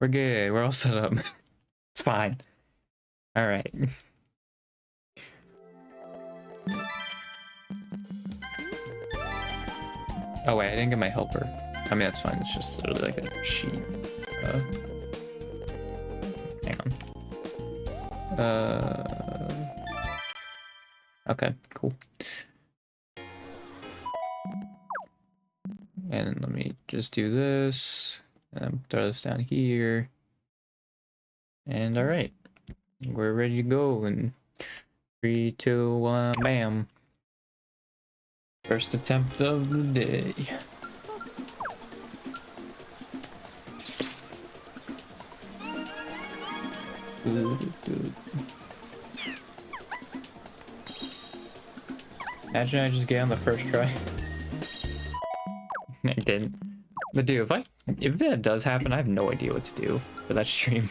We're good. We're all set up. It's fine. All right. Oh wait, I didn't get my helper. I mean, that's fine. It's just literally like a sheet. Hang on. Okay, cool. And let me just do this. And throw this down here. And all right, we're ready to go. And 3, 2, 1, bam. First attempt of the day. Imagine I just get on the first try. I didn't. But dude, if that does happen, I have no idea what to do for that stream.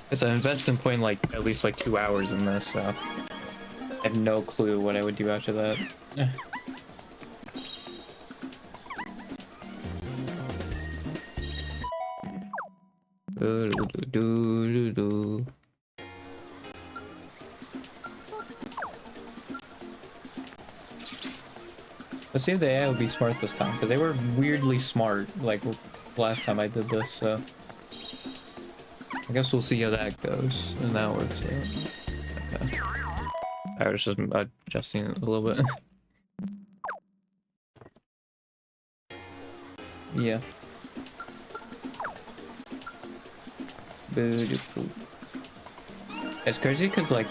Because I invested in playing like at least like 2 hours in this, so I have no clue what I would do after that. Let's see if the AI will be smart this time, because they were weirdly smart, like last time I did this, so I guess we'll see how that goes, and that works out. Okay. I was just adjusting it a little bit. Yeah. Beautiful. It's crazy because like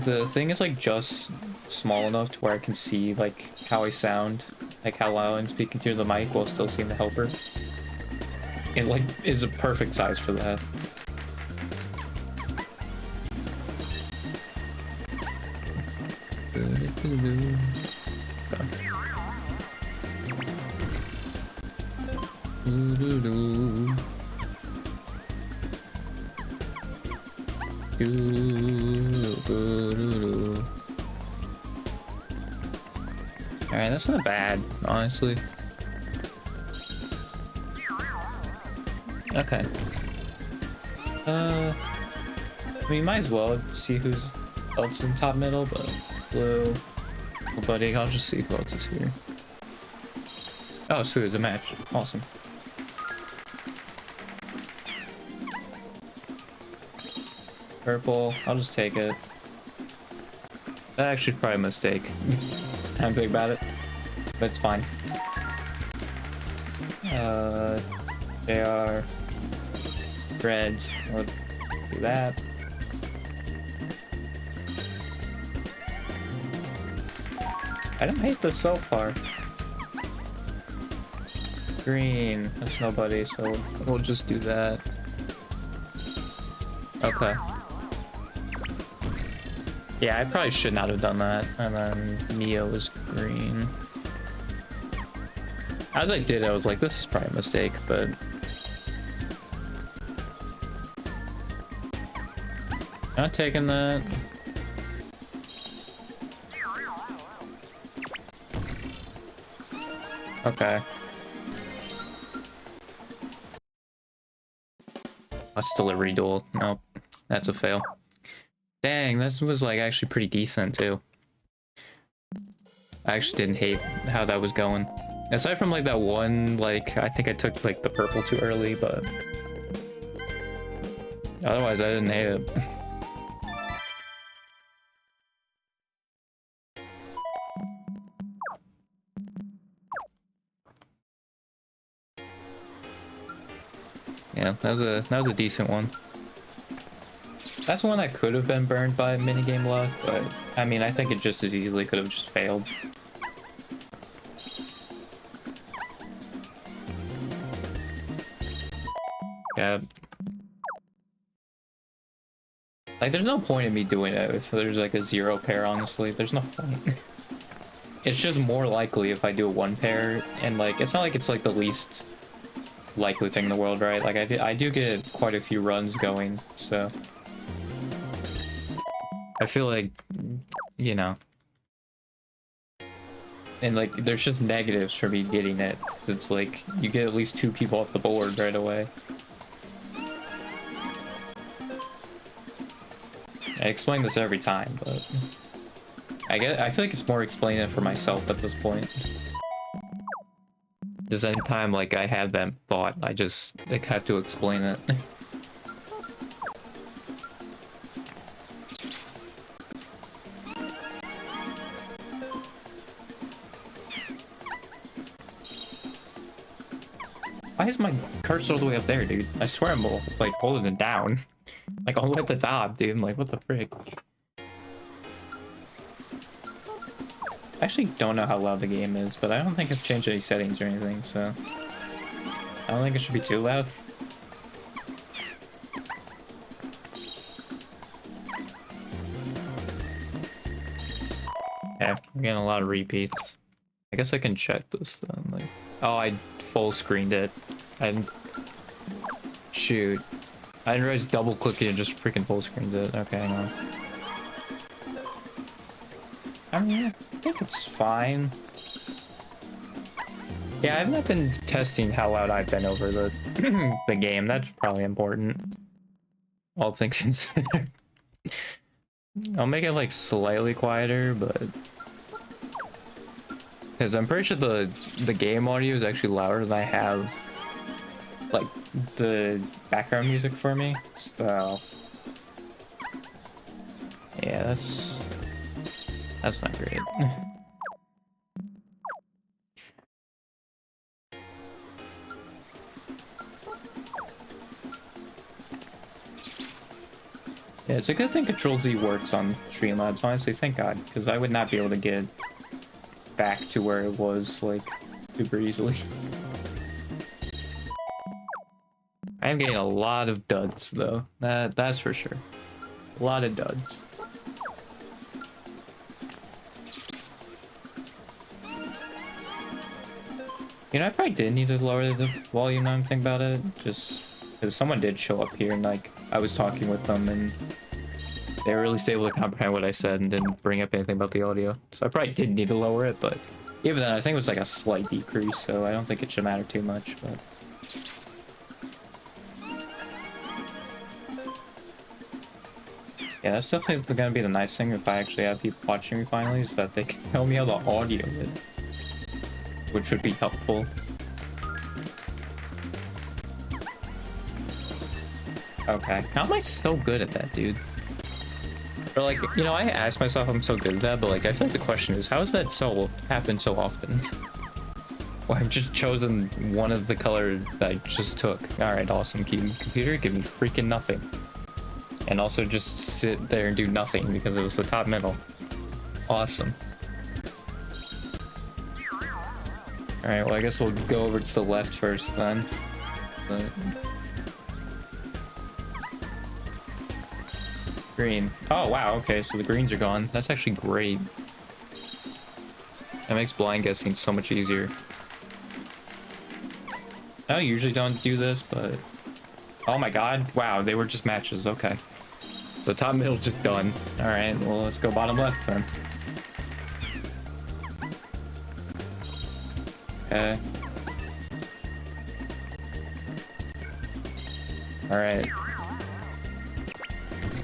the thing is like just small enough to where I can see like how I sound, like how loud I'm speaking through the mic while still seeing the helper. It like is a perfect size for that. Alright, that's not bad, honestly. Okay. I mean, might as well see who's else in top middle, but blue. Oh, buddy, I'll just see who else is here. Oh, sweet, it's a match. Awesome. Purple, I'll just take it. That actually probably a mistake. I'm big about it, but it's fine. They are red. We'll do that. I don't hate this so far. Green, that's nobody, so we'll just do that. Okay. Yeah, I probably should not have done that. And then Neo was green. As I did, I was like, this is probably a mistake, but... Not taking that. Okay. That's delivery duel. Nope. That's a fail. Dang, this was like actually pretty decent too. I actually didn't hate how that was going. Aside from like that one, like I think I took like the purple too early, but otherwise I didn't hate it. Yeah, that was a decent one. That's one that could have been burned by minigame luck, but I mean I think it just as easily could have just failed. Yeah. Like there's no point in me doing it if there's like a 0 pair, honestly. There's no point. It's just more likely if I do a 1 pair, and like it's not like it's like the least likely thing in the world, right? Like I do get quite a few runs going, so I feel like, you know, And like, there's just negatives for me getting it. It's like, you get at least 2 people off the board right away. I explain this every time, but I feel like it's more explaining it for myself at this point. Just anytime like I have that thought, I just like have to explain it. Why is my cursor all the way up there, dude? I swear I'm like holding it down. Like all the way at the top, dude. I'm like, what the frick? I actually don't know how loud the game is, but I don't think I've changed any settings or anything, so I don't think it should be too loud. Yeah, I'm getting a lot of repeats. I guess I can check this then. Like, oh, I full screened it. And shoot, I didn't realize double clicking and just freaking full screens it. Okay, hang on. I mean, I think it's fine. Yeah, I've not been testing how loud I've been over the the game. That's probably important. All things considered. I'll make it like slightly quieter, but because I'm pretty sure the game audio is actually louder than I have like the background music for me. So yeah, that's not great. Yeah, it's a good thing Control-Z works on Streamlabs, honestly, thank God, because I would not be able to get back to where it was, like, super easily. I am getting a lot of duds, though. That's for sure. A lot of duds. You know, I probably did need to lower the volume now I'm thinking about it, just because someone did show up here and, like, I was talking with them and they were at least able to comprehend what I said and didn't bring up anything about the audio. So I probably did need to lower it, but even then, I think it was like a slight decrease, so I don't think it should matter too much, but... Yeah, that's definitely gonna be the nice thing if I actually have people watching me finally, is that they can tell me how the audio is, which would be helpful. Okay, how am I so good at that, dude? Or like, you know, I ask myself I'm so good at that, but like, I feel like the question is, how has that so happened so often? Well, I've just chosen one of the color that I just took. Alright, awesome. Computer, give me freaking nothing. And also just sit there and do nothing because it was the top middle. Awesome. Alright, well I guess we'll go over to the left first then. But... green. Oh wow, okay, so the greens are gone. That's actually great. That makes blind guessing so much easier. I usually don't do this, but... oh my god, wow, they were just matches, okay. The top middle just done. Alright, well let's go bottom left then. Okay. Alright.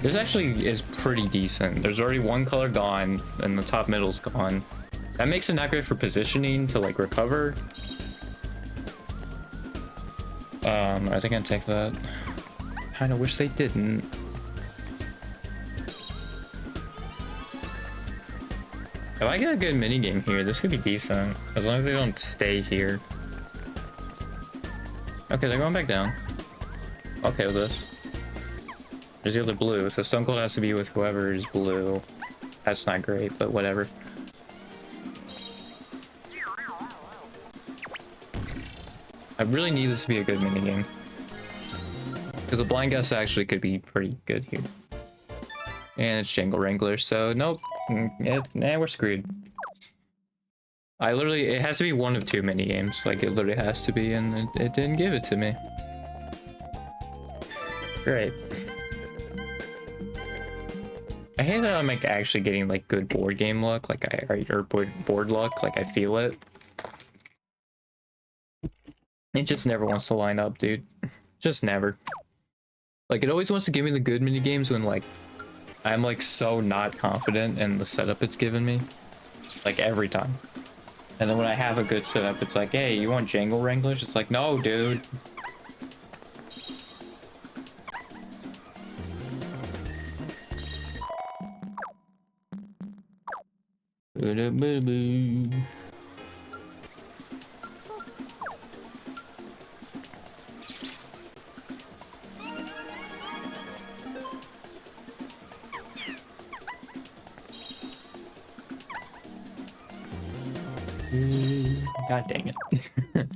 This actually is pretty decent. There's already one color gone, and the top middle's gone. That makes it not great for positioning to like recover. I think I'd take that. Kinda wish they didn't. If I get a good minigame here, this could be decent. As long as they don't stay here. Okay, they're going back down. Okay with this. There's the other blue, so Stone Cold has to be with whoever is blue. That's not great, but whatever. I really need this to be a good minigame. Because a blind guess actually could be pretty good here. And it's Jangle Wrangler, so nope. Nah, we're screwed. It has to be one of 2 minigames. Like, it literally has to be, and it didn't give it to me. Great. I hate that I'm like actually getting like good board game luck, like or board luck, like I feel it. It just never wants to line up, dude. Just never. Like it always wants to give me the good mini games when like I'm like so not confident in the setup it's given me. Like every time. And then when I have a good setup, it's like, hey, you want Jangle Wranglers? It's like, no, dude. God dang it. But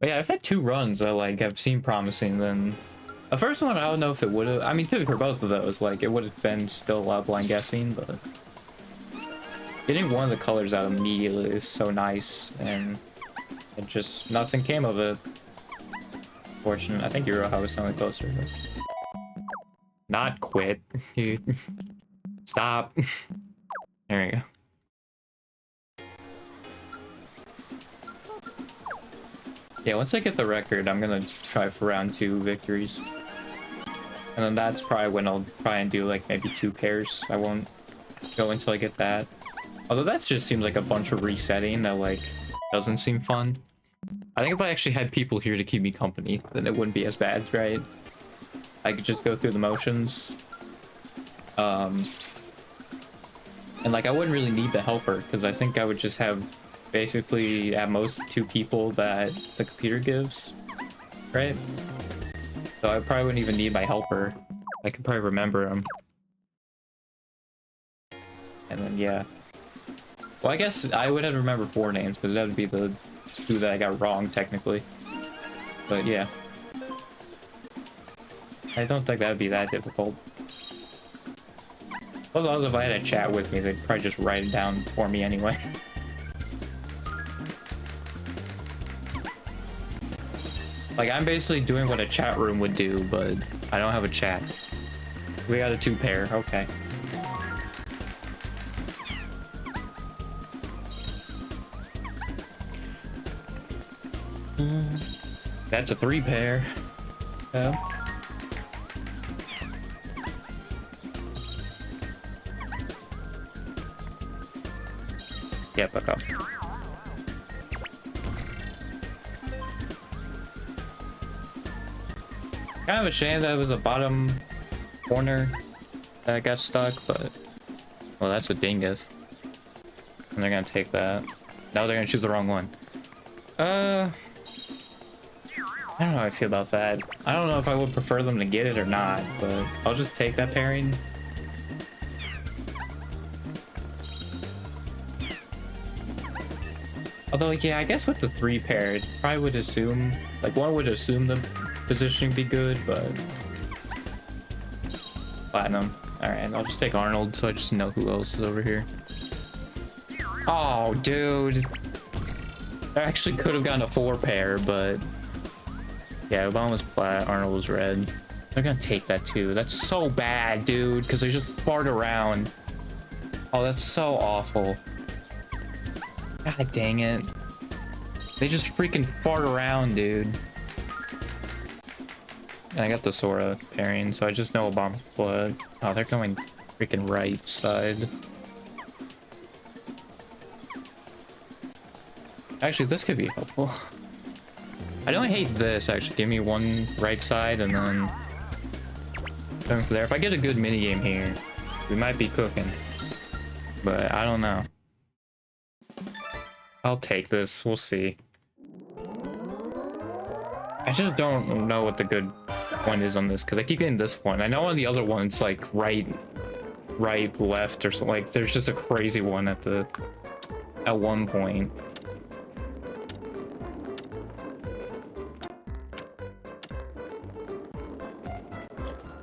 yeah, I've had 2 runs that like have seemed promising. Then the first one, I don't know if it would have. I mean, to be for both of those, like it would have been still blind guessing, but getting one of the colors out immediately is so nice, and it just nothing came of it. Fortunate. I think Eurohouse was something closer. But... Not quit, dude. Stop. There you go. Yeah, once I get the record, I'm gonna try for round 2 victories. And then that's probably when I'll try and do like maybe 2 pairs. I won't go until I get that. Although that just seems like a bunch of resetting that like doesn't seem fun. I think if I actually had people here to keep me company, then it wouldn't be as bad, right? I could just go through the motions. And like I wouldn't really need the helper because I think I would just have basically at most 2 people that the computer gives, right? So I probably wouldn't even need my helper. I could probably remember them. And then yeah. Well, I guess I would have to remember 4 names because that would be the 2 that I got wrong technically. But yeah. I don't think that would be that difficult. Plus, if I had a chat with me, they'd probably just write it down for me anyway. Like, I'm basically doing what a chat room would do, but I don't have a chat. We got a 2 pair, okay. That's a 3 pair. Yeah. Yeah, back up. Kind of a shame that it was a bottom corner that got stuck, but well, that's what Dingus. And they're gonna take that. Now they're gonna choose the wrong one. I don't know how I feel about that. I don't know if I would prefer them to get it or not, but I'll just take that pairing. Although, yeah, I guess with the 3 pair, it probably would assume, like, one would assume the positioning would be good, but... Platinum. Alright, I'll just take Arnold so I just know who else is over here. Oh, dude. I actually could have gotten a 4 pair, but... Yeah, Obama was plat, Arnold was red. They're gonna take that too. That's so bad, dude, because they just fart around. Oh, that's so awful. God dang it. They just freaking fart around, dude. And I got the Sora pairing, so I just know Obama's blood. Oh, they're going freaking right side. Actually, this could be helpful. I don't hate this, actually. Give me 1 right side and then going for there. If I get a good minigame here, we might be cooking. But I don't know. I'll take this. We'll see. I just don't know what the good one is on this because I keep getting this one. I know on the other one it's like right, left, or something. Like there's just a crazy one at one point.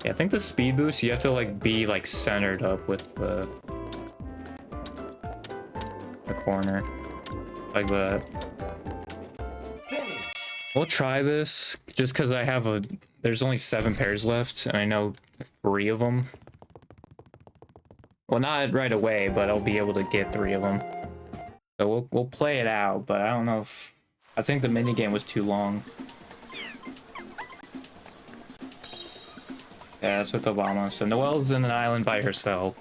Yeah, I think the speed boost you have to like be like centered up with the corner, like that. We'll try this just because I have there's only 7 pairs left and I know 3 of them. Well, not right away, but I'll be able to get 3 of them. So we'll play it out, but I don't know if... I think the minigame was too long. Yeah, that's with Obama. So Noelle's in an island by herself.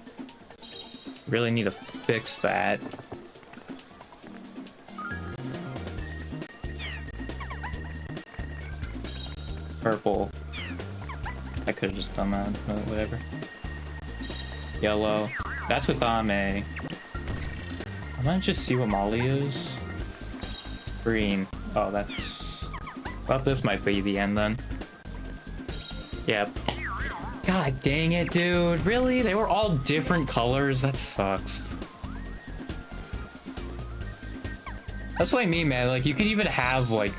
Really need to fix that. Purple. I could have just done that, but whatever. Yellow. That's with Ame. I'm gonna just see what Molly is. Green. Oh, that's... Well, this might be the end then. Yep. God dang it, dude. Really? They were all different colors? That sucks. That's what I mean, man. Like, you could even have, like,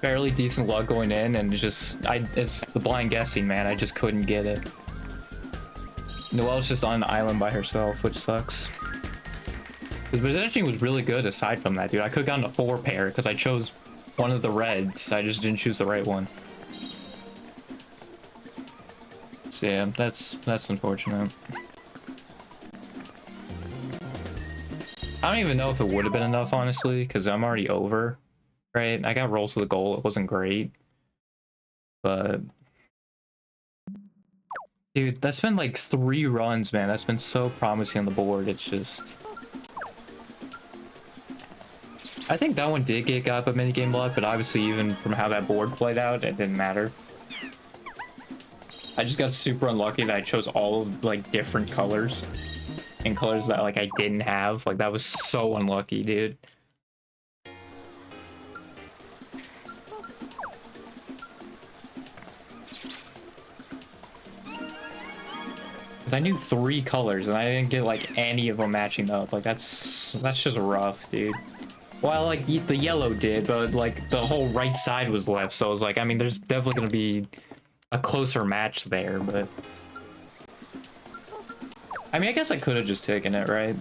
fairly decent luck going in, and it's the blind guessing, man. I just couldn't get it. Noelle's just on an island by herself, which sucks. Because positioning was really good aside from that, dude. I could have gotten a 4-pair because I chose one of the reds. I just didn't choose the right one. So yeah, that's unfortunate. I don't even know if it would have been enough, honestly, because I'm already over, right? I got rolls to the goal. It wasn't great. But... Dude, that's been like 3 runs, man. That's been so promising on the board. It's just... I think that one did get got by minigame luck, but obviously even from how that board played out, it didn't matter. I just got super unlucky that I chose all of, like, different colors. And colors that, like, I didn't have. Like, that was so unlucky, dude. Because I knew 3 colors, and I didn't get, like, any of them matching up. Like, that's just rough, dude. Well, like, the yellow did, but, like, the whole right side was left, so I was like, I mean, there's definitely gonna be a closer match there, but... I mean, I guess I could have just taken it, right?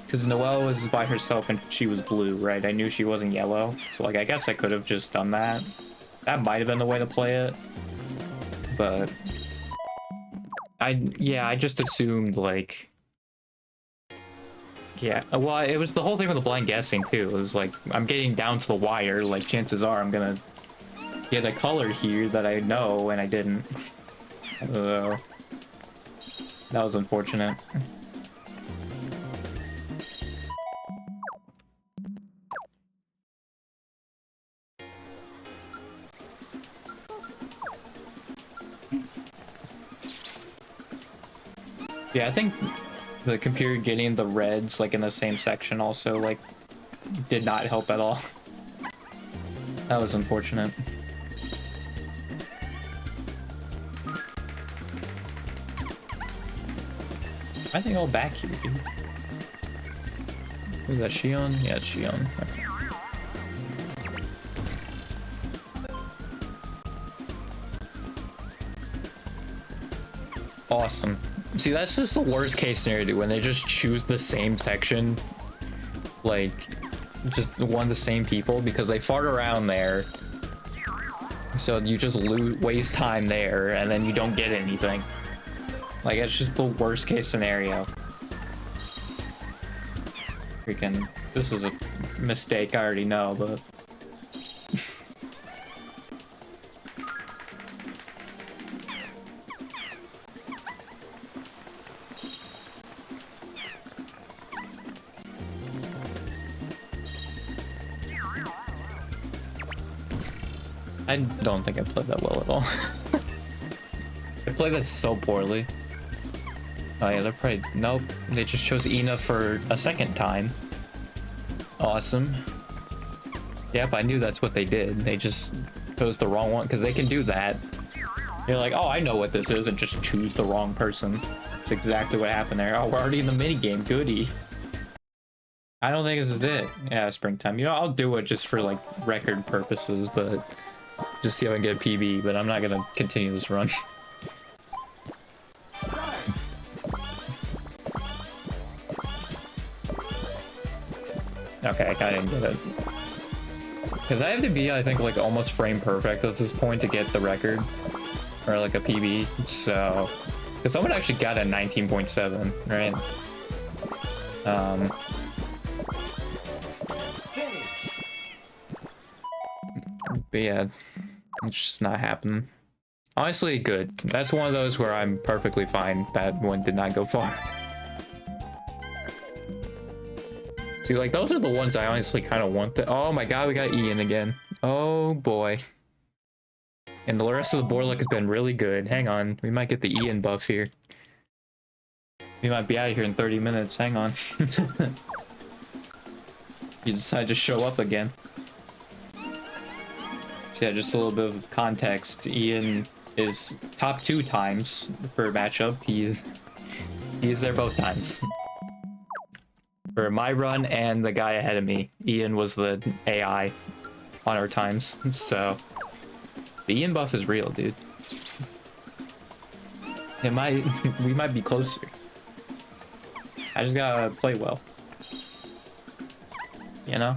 Because Noelle was by herself and she was blue, right? I knew she wasn't yellow, so, like, I guess I could have just done that. That might have been the way to play it, but... I just assumed, like... Yeah, well, it was the whole thing with the blind guessing, too. It was like, I'm getting down to the wire, like, chances are I'm gonna get a color here that I know, and I didn't. That was unfortunate. Yeah, I think the computer getting the reds, like, in the same section also, like, did not help at all. That was unfortunate. I think I'll back here, dude. Who's that, Shion? Yeah, it's Shion. Okay. Awesome. See, that's just the worst case scenario, dude, when they just choose the same section. Like, just one of the same people, because they fart around there. So you just waste time there, and then you don't get anything. Like, it's just the worst case scenario. Freaking, this is a mistake, I already know, but... I don't think I played that well at all. I played that so poorly. Oh yeah, they're probably... Nope. They just chose Ina for a second time. Awesome. Yep, I knew that's what they did. They just chose the wrong one, because they can do that. You're like, oh, I know what this is, and just choose the wrong person. That's exactly what happened there. Oh, we're already in the minigame. Goody. I don't think this is it. Yeah, springtime. You know, I'll do it just for, like, record purposes, but... Just see if I can get a PB, but I'm not gonna continue this run. Okay, I didn't get it. Because I have to be, I think, like, almost frame perfect at this point to get the record. Or, like, a PB, so... Because Because someone actually got a 19.7, right? But yeah, it's just not happening. Honestly, good. That's one of those where I'm perfectly fine that one did not go far. See, like, those are the ones I honestly kind of want. Oh my god, we got Ian again. Oh boy. And the rest of the board luck has been really good. Hang on, we might get the Ian buff here. We might be out of here in 30 minutes. Hang on. You decide to show up again. So yeah, just a little bit of context. Ian is top 2 times for a matchup. He is there both times. For my run and the guy ahead of me, Ian was the AI on our times. So the Ian buff is real, dude. We might be closer. I just gotta play well. You know?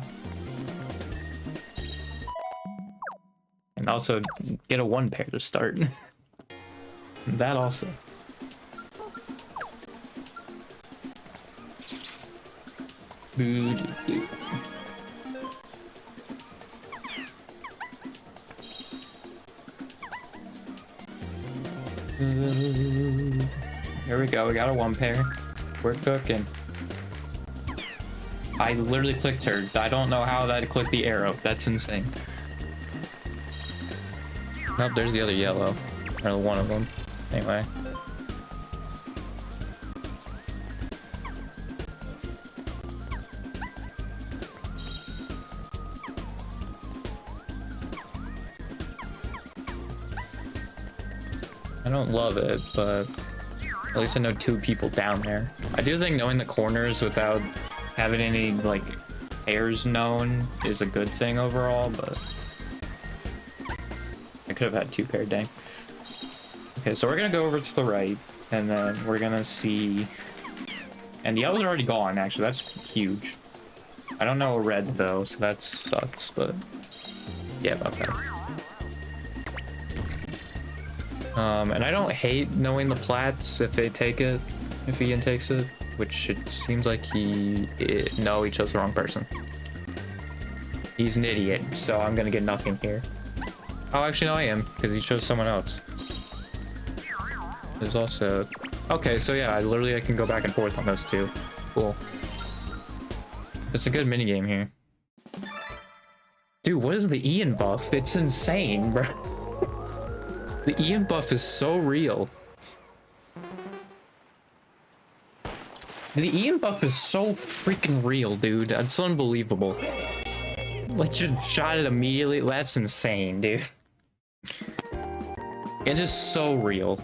And also get a 1 pair to start. That also. Boo-doo-doo. Here we go, we got a 1 pair. We're cooking. I literally clicked her. I don't know how that clicked the arrow. That's insane. Nope, there's the other yellow. Or one of them. Anyway. I don't love it, but at least I know 2 people down there. I do think knowing the corners without having any, like, pairs known is a good thing overall, but I could have had 2 pair, dang. Okay, so we're gonna go over to the right, and then we're gonna see... And the yellow's already gone, actually. That's huge. I don't know a red, though, so that sucks, but... Yeah, about that. And I don't hate knowing the plats if they take it, if Ian takes it, which it seems like no, he chose the wrong person. He's an idiot, so I'm gonna get nothing here. Oh, actually, no, I am, because he chose someone else. There's also... Okay, so yeah, I can go back and forth on those 2. Cool. It's a good minigame here. Dude, what is the Ian buff? It's insane, bro. The Ian buff is so real. The Ian buff is so freaking real, dude. It's unbelievable. Like, just shot it immediately. That's insane, dude. It's just so real.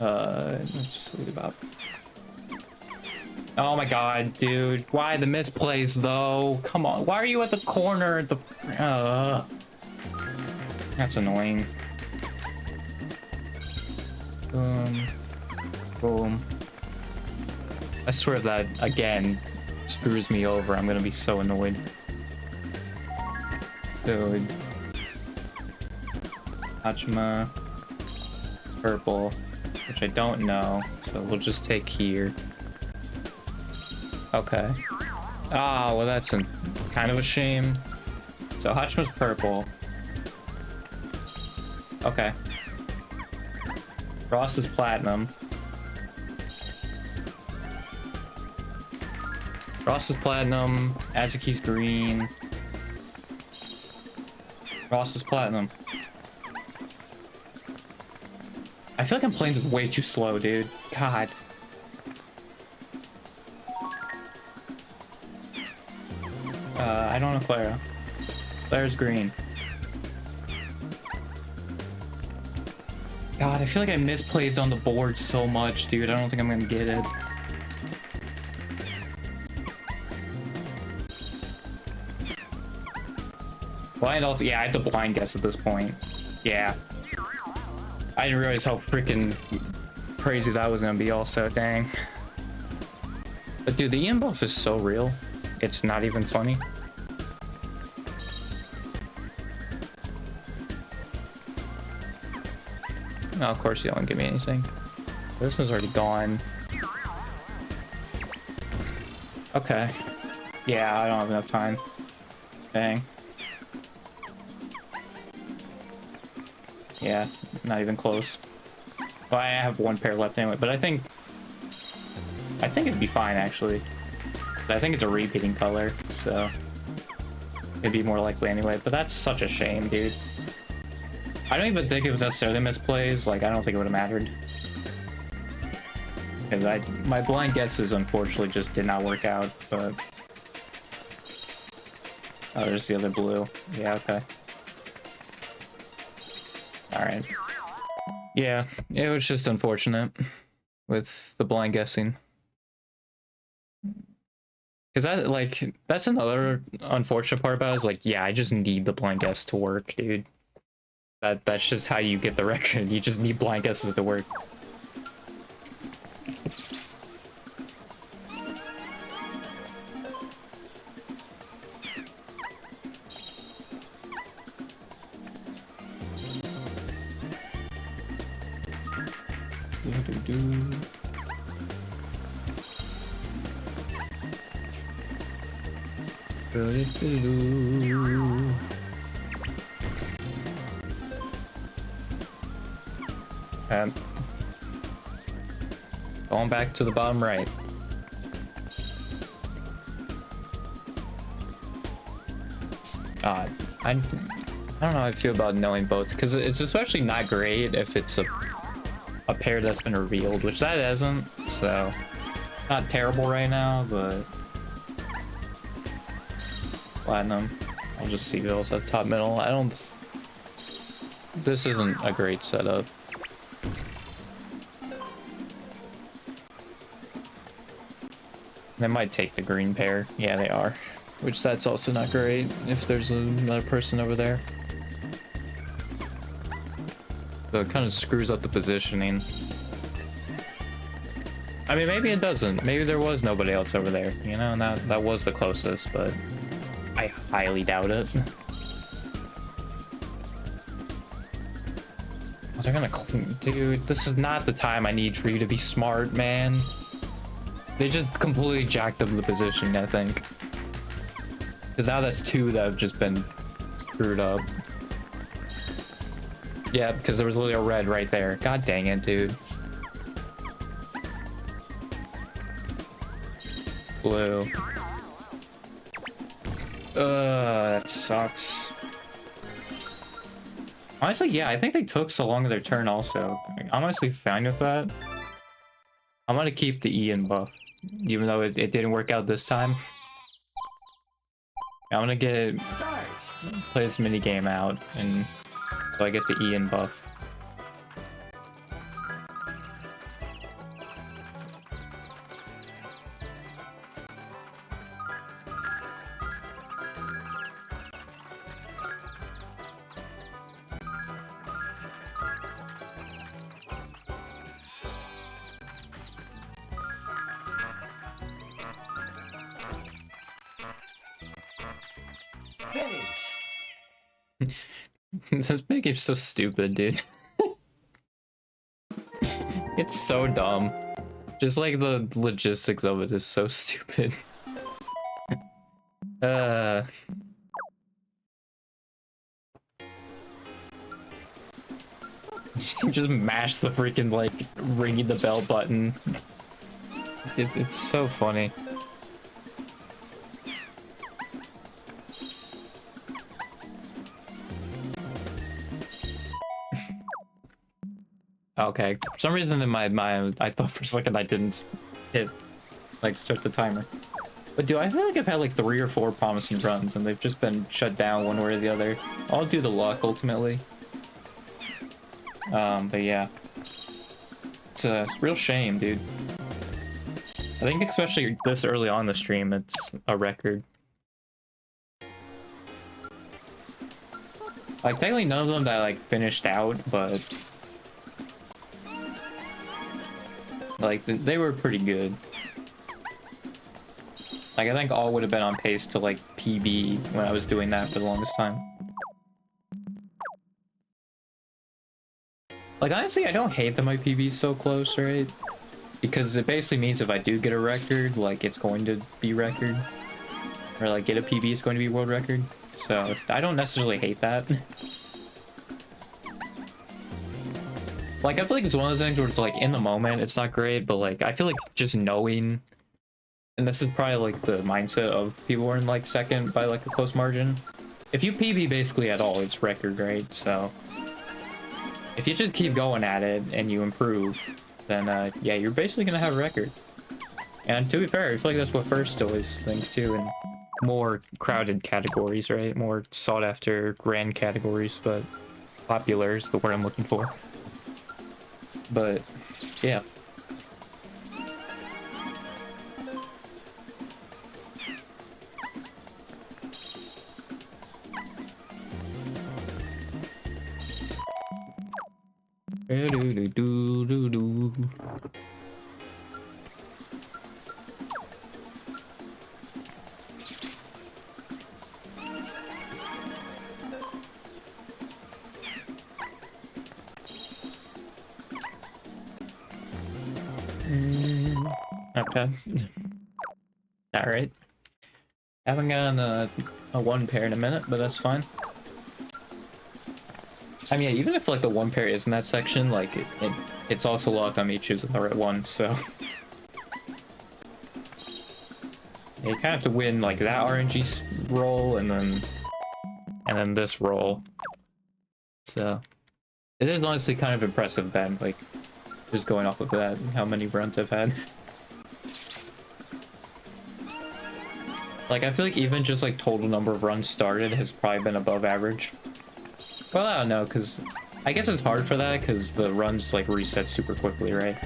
Let's just read about. Oh my god, dude. Why the misplays, though? Come on. Why are you at the corner? That's annoying. Boom. Boom. I swear if that, again, screws me over, I'm gonna be so annoyed. So... Hachima. Purple. Which I don't know, so we'll just take here. Okay. Ah, well that's kind of a shame. So Hachima's purple. Okay. Ross is platinum. Ross is platinum. Azuki's green. Ross is platinum. I feel like I'm playing way too slow, dude. God. I don't know Clara. Clara's green. God, I feel like I misplayed on the board so much, dude. I don't think I'm gonna get it. Blind also, yeah, I had to blind guess at this point. Yeah. I didn't realize how freaking crazy that was gonna be also, dang. But dude, the Ian buff is so real. It's not even funny. No, of course you don't give me anything. This one's already gone. Okay. Yeah, I don't have enough time. Dang. Yeah, not even close. Well, I have one pair left anyway, but I think it'd be fine actually. I think it's a repeating color, so it'd be more likely anyway. But that's such a shame, dude. I don't even think it was necessarily misplays. Like, I don't think it would have mattered. Because my blind guesses unfortunately just did not work out, but... Oh, there's the other blue. Yeah, okay. Alright. Yeah, it was just unfortunate with the blind guessing. Because that's another unfortunate part about it, is like, yeah, I just need the blind guess to work, dude. That's just how you get the record. You just need blind guesses to work. Going back to the bottom right. I don't know how I feel about knowing both, because it's especially not great if it's a pair that's been revealed, which that isn't, so not terrible right now, but platinum. I'll just see those at top middle. This isn't a great setup. They might take the green pair. Yeah, they are. Which that's also not great if there's another person over there. So it kind of screws up the positioning. I mean, maybe it doesn't. Maybe there was nobody else over there, you know, and that was the closest, but I highly doubt it. They're gonna clean, dude. This is not the time I need for you to be smart, man. They just completely jacked up the positioning, I think. Because now that's two that have just been screwed up. Yeah, because there was literally a red right there. God dang it, dude. Blue. That sucks. Honestly, yeah, I think they took so long of their turn also. I'm honestly fine with that. I'm gonna keep the Ian buff, even though it didn't work out this time. I'm gonna play this mini game out, and so I get the Ian buff. This minigame's so stupid, dude. It's so dumb. Just like the logistics of it is so stupid. You just mash the freaking, like, ringing the bell button. It's so funny. Okay, for some reason in my mind, I thought for a second I didn't hit, like, start the timer. But dude, I feel like I've had like 3 or 4 promising runs and they've just been shut down one way or the other. I'll do the luck ultimately. But yeah. It's a real shame, dude. I think especially this early on the stream, it's a record. Like, technically none of them that, like, finished out, but... like, they were pretty good. Like, I think all would have been on pace to, like, PB when I was doing that for the longest time. Like, honestly, I don't hate that my PB's so close, right? Because it basically means if I do get a record, like, it's going to be record. Or, like, get a PB, it's going to be world record. So, I don't necessarily hate that. Like, I feel like it's one of those things where it's, like, in the moment, it's not great, but, like, I feel like just knowing... And this is probably, like, the mindset of people who are in, like, second by, like, a close margin. If you PB basically at all, it's record, right? So... if you just keep going at it and you improve, then yeah, you're basically gonna have a record. And to be fair, I feel like that's what first always thinks too, in more crowded categories, right? More sought after grand categories, but popular is the word I'm looking for. But yeah. Okay. All right. Haven't gotten a one pair in a minute, but that's fine. I mean, even if like the one pair is in that section, like it's also luck on me choosing the right one, so yeah, you kind of have to win like that RNG roll and then this roll. So it is honestly kind of impressive, Ben. Like just going off of that, how many runs I've had. Like I feel like even just like total number of runs started has probably been above average. Well, I don't know, because I guess it's hard for that because the runs like reset super quickly, right?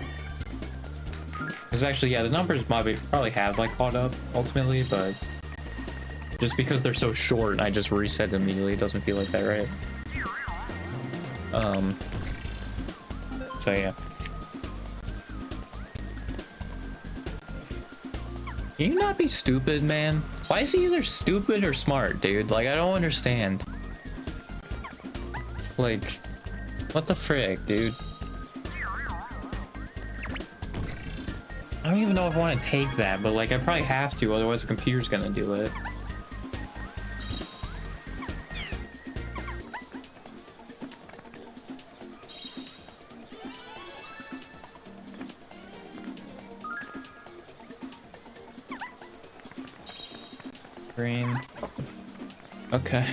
Because actually, yeah, the numbers probably have like caught up ultimately, but just because they're so short and I just reset immediately, it doesn't feel like that, right? So yeah. Can you not be stupid, man? Why is he either stupid or smart, dude? Like, I don't understand. Like, what the frick, dude? I don't even know if I want to take that, but like, I probably have to, otherwise the computer's gonna do it. Green. Okay.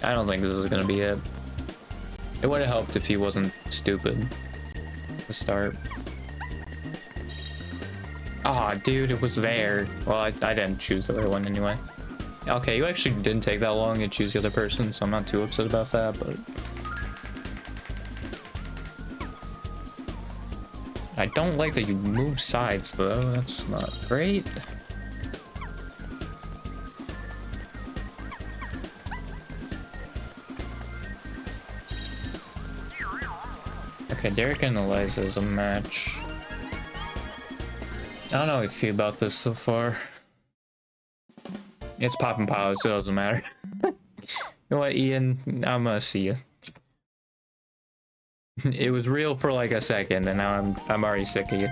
I don't think this is gonna be it. It would have helped if he wasn't stupid to start. Ah, oh, dude, it was there. Well, I didn't choose the other one anyway. Okay, you actually didn't take that long to choose the other person, so I'm not too upset about that, but... I don't like that you move sides, though. That's not great. Okay, Derek and Eliza is a match. I don't know how I feel about this so far. It's popping pilots, so it doesn't matter. You know what, Ian? I'm gonna see you. It was real for like a second, and now I'm already sick of you.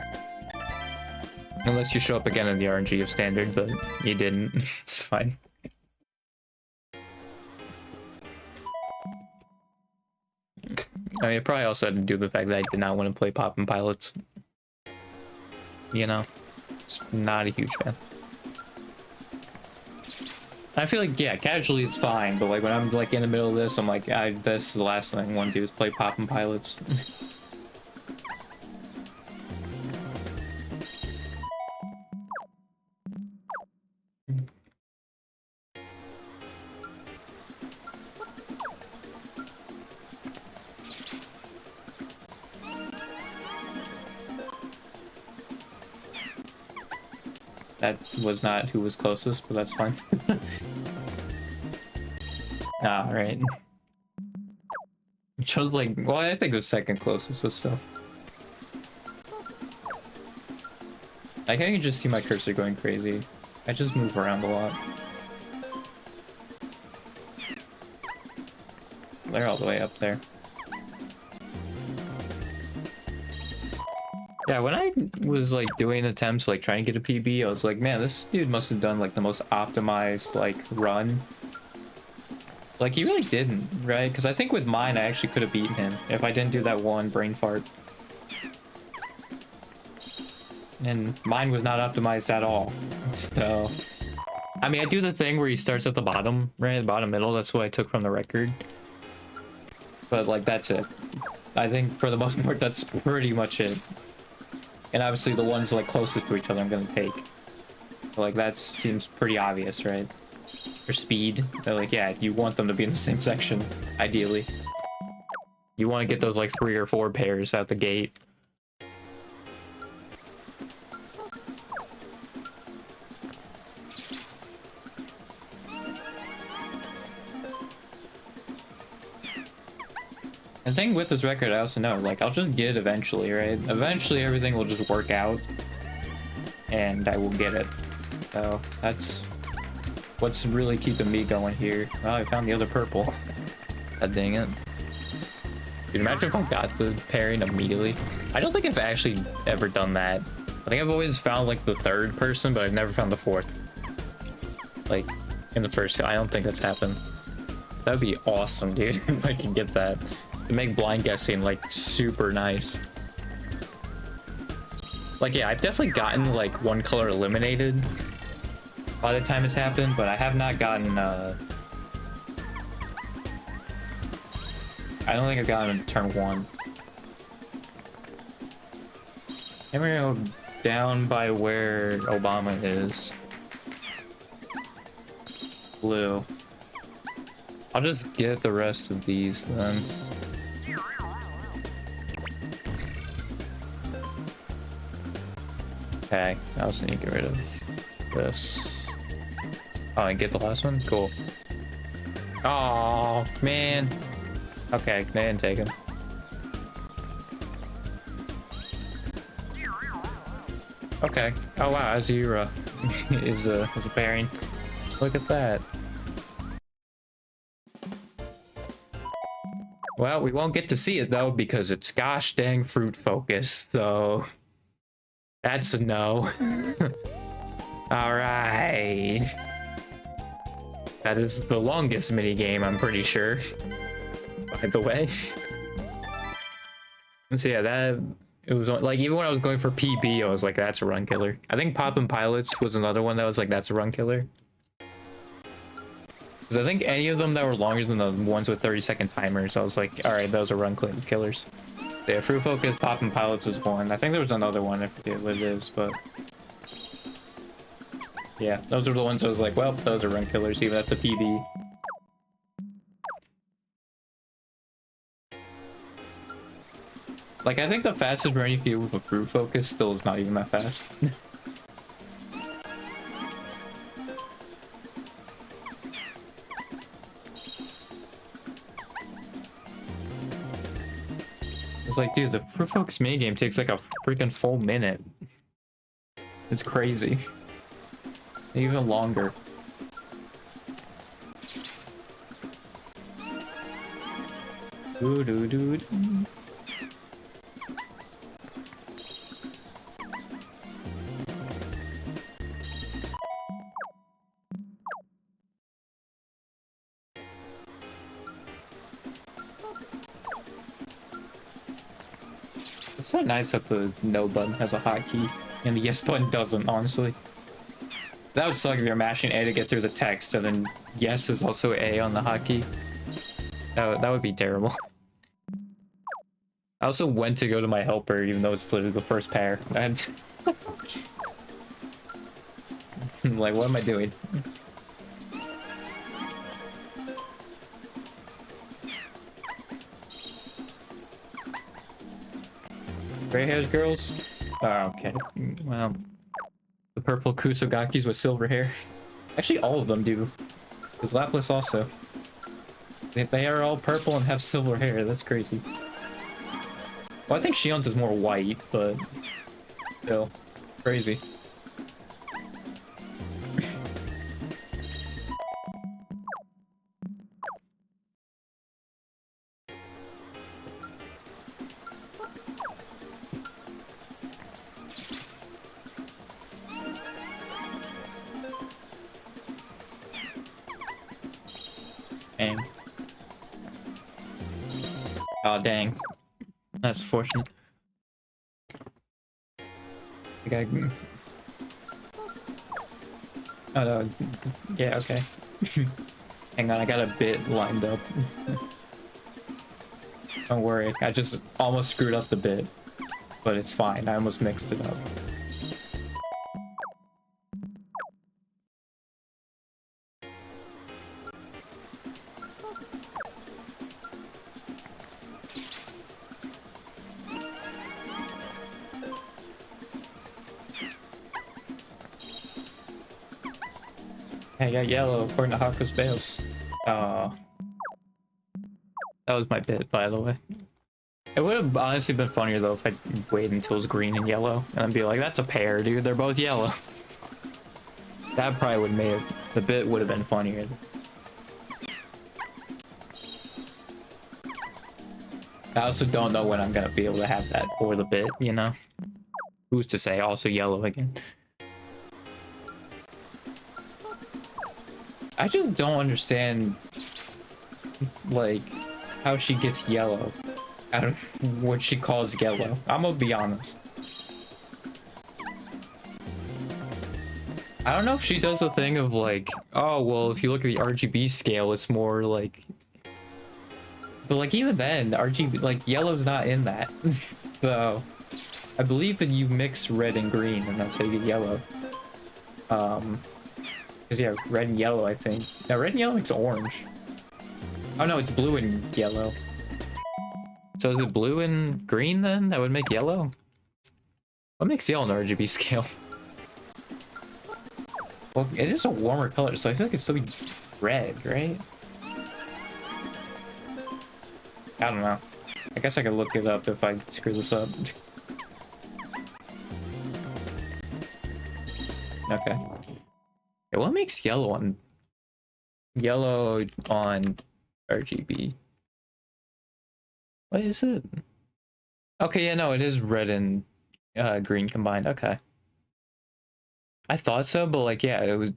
Unless you show up again in the RNG of standard, but you didn't. It's fine. I mean, it probably also had to do with the fact that I did not want to play Poppin' Pilots. You know? Just not a huge fan. I feel like, yeah, casually it's fine, but like when I'm like in the middle of this, I'm like, this is the last thing I want to do is play Poppin' Pilots. That was not who was closest, but that's fine. Ah, right. Chose like, well, I think it was second closest, but still. I can just see my cursor going crazy. I just move around a lot. they're all the way up there. Yeah, when I was like doing attempts like trying to get a PB, I was like, man, this dude must have done like the most optimized like run. Like he really didn't, right? Because I think with mine I actually could have beaten him if I didn't do that one brain fart. And mine was not optimized at all. So I mean, I do the thing where he starts at the bottom, right? The bottom middle, that's what I took from the record. But like that's it. I think for the most part that's pretty much it. And obviously the ones like closest to each other I'm gonna take. But, like that seems pretty obvious, right? For speed, they're like, yeah, you want them to be in the same section, ideally. You want to get those like 3 or 4 pairs out the gate. The thing with this record, I also know, like, I'll just get it eventually, right? Eventually, everything will just work out, and I will get it. So, that's what's really keeping me going here. Oh, I found the other purple. God dang it. Dude, imagine if I got the pairing immediately. I don't think I've actually ever done that. I think I've always found, like, the 3rd person, but I've never found the 4th. Like, in the first, I don't think that's happened. That'd be awesome, dude, if I can get that. To make blind guessing like super nice. Like yeah, I've definitely gotten like one color eliminated by the time it's happened, but I have not gotten I don't think I've gotten turn 1. And we're gonna go down by where Obama is. Blue. I'll just get the rest of these then. Okay, I also need to get rid of this. Oh, and get the last one? Cool. Oh, man. Okay, they didn't take him. Okay. Oh wow, Azura is a pairing. Look at that. Well, we won't get to see it though because it's gosh dang fruit focused, so that's a no. All right. That is the longest mini game, I'm pretty sure. By the way. And so yeah, that it was like even when I was going for PB, I was like, that's a run killer. I think Poppin' Pilots was another one that was like, that's a run killer. Because I think any of them that were longer than the ones with 30-second timers, I was like, all right, those are run killers. Yeah, Fruit Focus, Poppin' Pilots is one. I think there was another one, I forget what it is, but yeah, those are the ones I was like, well, those are run killers, even at the PB. Like, I think the fastest run you can get with a Fruit Focus still is not even that fast. It's like, dude, the Fruit Focus minigame takes like a freaking full minute. It's crazy. Even longer. Doo doo doo doo. It's so nice that the no button has a hotkey and the yes button doesn't, honestly. That would suck if you're mashing A to get through the text and then yes is also A on the hotkey. That would be terrible. I also went to go to my helper even though it's literally the first pair. And like, what am I doing? Gray hairs girls? Oh, okay. Well, the purple Kusogakis with silver hair. Actually, all of them do. Because Lapras also. They are all purple and have silver hair. That's crazy. Well, I think Shion's is more white, but still crazy. game. Oh dang, that's fortunate. I got. Oh no, yeah, okay. Hang on, I got a bit lined up. Don't worry, I just almost screwed up the bit, but it's fine. I almost mixed it up. I got yellow according to Haku's Bales. Oh. That was my bit, by the way. It would have honestly been funnier though if I waited until it was green and yellow and I'd be like, that's a pair, dude. They're both yellow. That probably would have made it, the bit would have been funnier. I also don't know when I'm gonna be able to have that for the bit, you know? Who's to say? Also yellow again. I just don't understand, like, how she gets yellow out of what she calls yellow. I'm gonna be honest. I don't know if she does a thing of like, oh, well, if you look at the RGB scale, it's more like... But like, even then, RGB, like, yellow's not in that. So, I believe that you mix red and green, and that's how you get yellow. Because yeah, red and yellow, I think. Now, red and yellow makes orange. Oh no, it's blue and yellow. So is it blue and green then? That would make yellow? What makes yellow on the RGB scale? Well, it is a warmer color, so I feel like it'd still be red, right? I don't know. I guess I could look it up if I screw this up. Okay. Okay, what makes yellow on RGB? What is it? Okay, yeah, no, it is red and green combined. Okay. I thought so, but like, yeah, it was,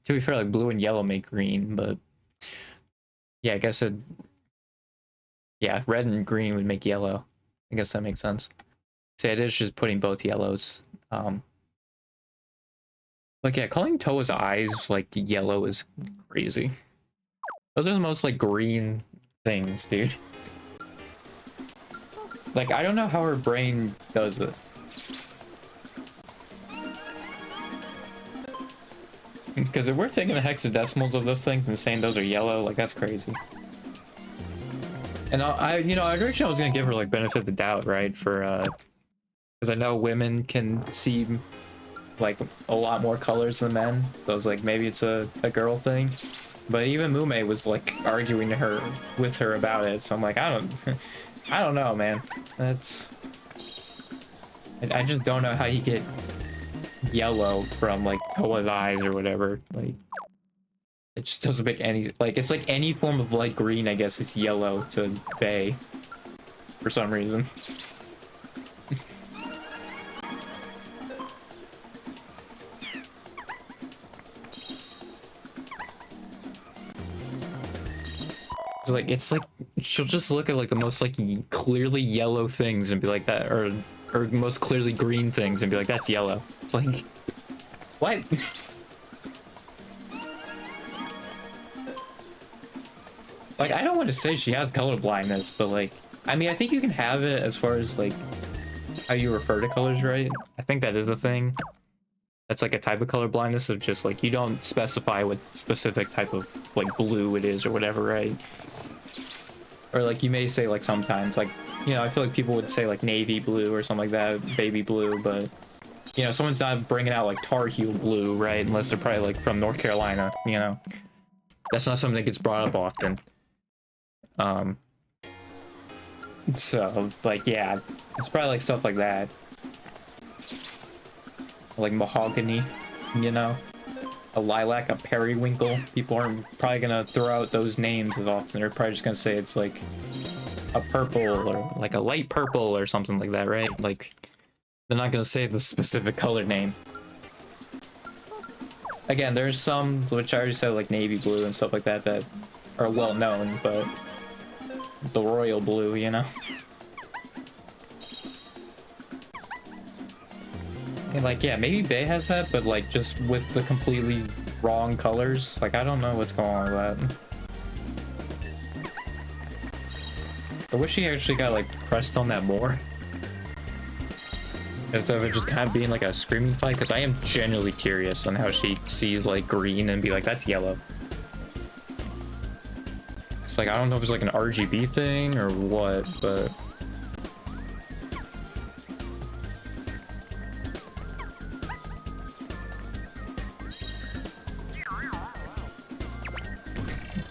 to be fair, like blue and yellow make green, but yeah, I guess it, yeah, red and green would make yellow. I guess that makes sense. So it is just putting both yellows. Like, yeah, calling Toa's eyes like yellow is crazy. Those are the most like green things, dude. Like, I don't know how her brain does it. Because if we're taking the hexadecimals of those things and saying those are yellow, like, that's crazy. And you know, originally I was gonna give her like benefit of the doubt, right? For because I know women can see like a lot more colors than men, so I was like, maybe it's a girl thing. But even Mume was like arguing with her about it, so I'm like, I don't know, man. I just don't know how you get yellow from like Toa's eyes or whatever. Like, it just doesn't make any, like, it's like any form of light green, I guess it's yellow to Bae for some reason. It's like she'll just look at like the most like clearly yellow things and be like that, or most clearly green things and be like, that's yellow. It's like, what? Like, I don't want to say she has color blindness, but like, I mean, I think you can have it as far as like how you refer to colors, right? I think that is a thing. That's like a type of color blindness of just like, you don't specify what specific type of like blue it is or whatever, right? Or like, you may say like sometimes, like, you know, I feel like people would say like navy blue or something like that, baby blue, but you know, someone's not bringing out like Tar Heel blue, right? Unless they're probably like from North Carolina, you know? That's not something that gets brought up often. So like, yeah, it's probably like stuff like that. Like mahogany, you know? A lilac, a periwinkle. People aren't probably gonna throw out those names as often. They're probably just gonna say it's like a purple or like a light purple or something like that, right? Like, they're not gonna say the specific color name. Again, there's some, which I already said, like navy blue and stuff like that, that are well known, but the royal blue, you know? And like, yeah, maybe Bay has that, but like just with the completely wrong colors. Like, I don't know what's going on with that. I wish he actually got like pressed on that more. Instead of it just kind of being like a screaming fight, because I am genuinely curious on how she sees like green and be like, that's yellow. It's like, I don't know if it's like an RGB thing or what, but...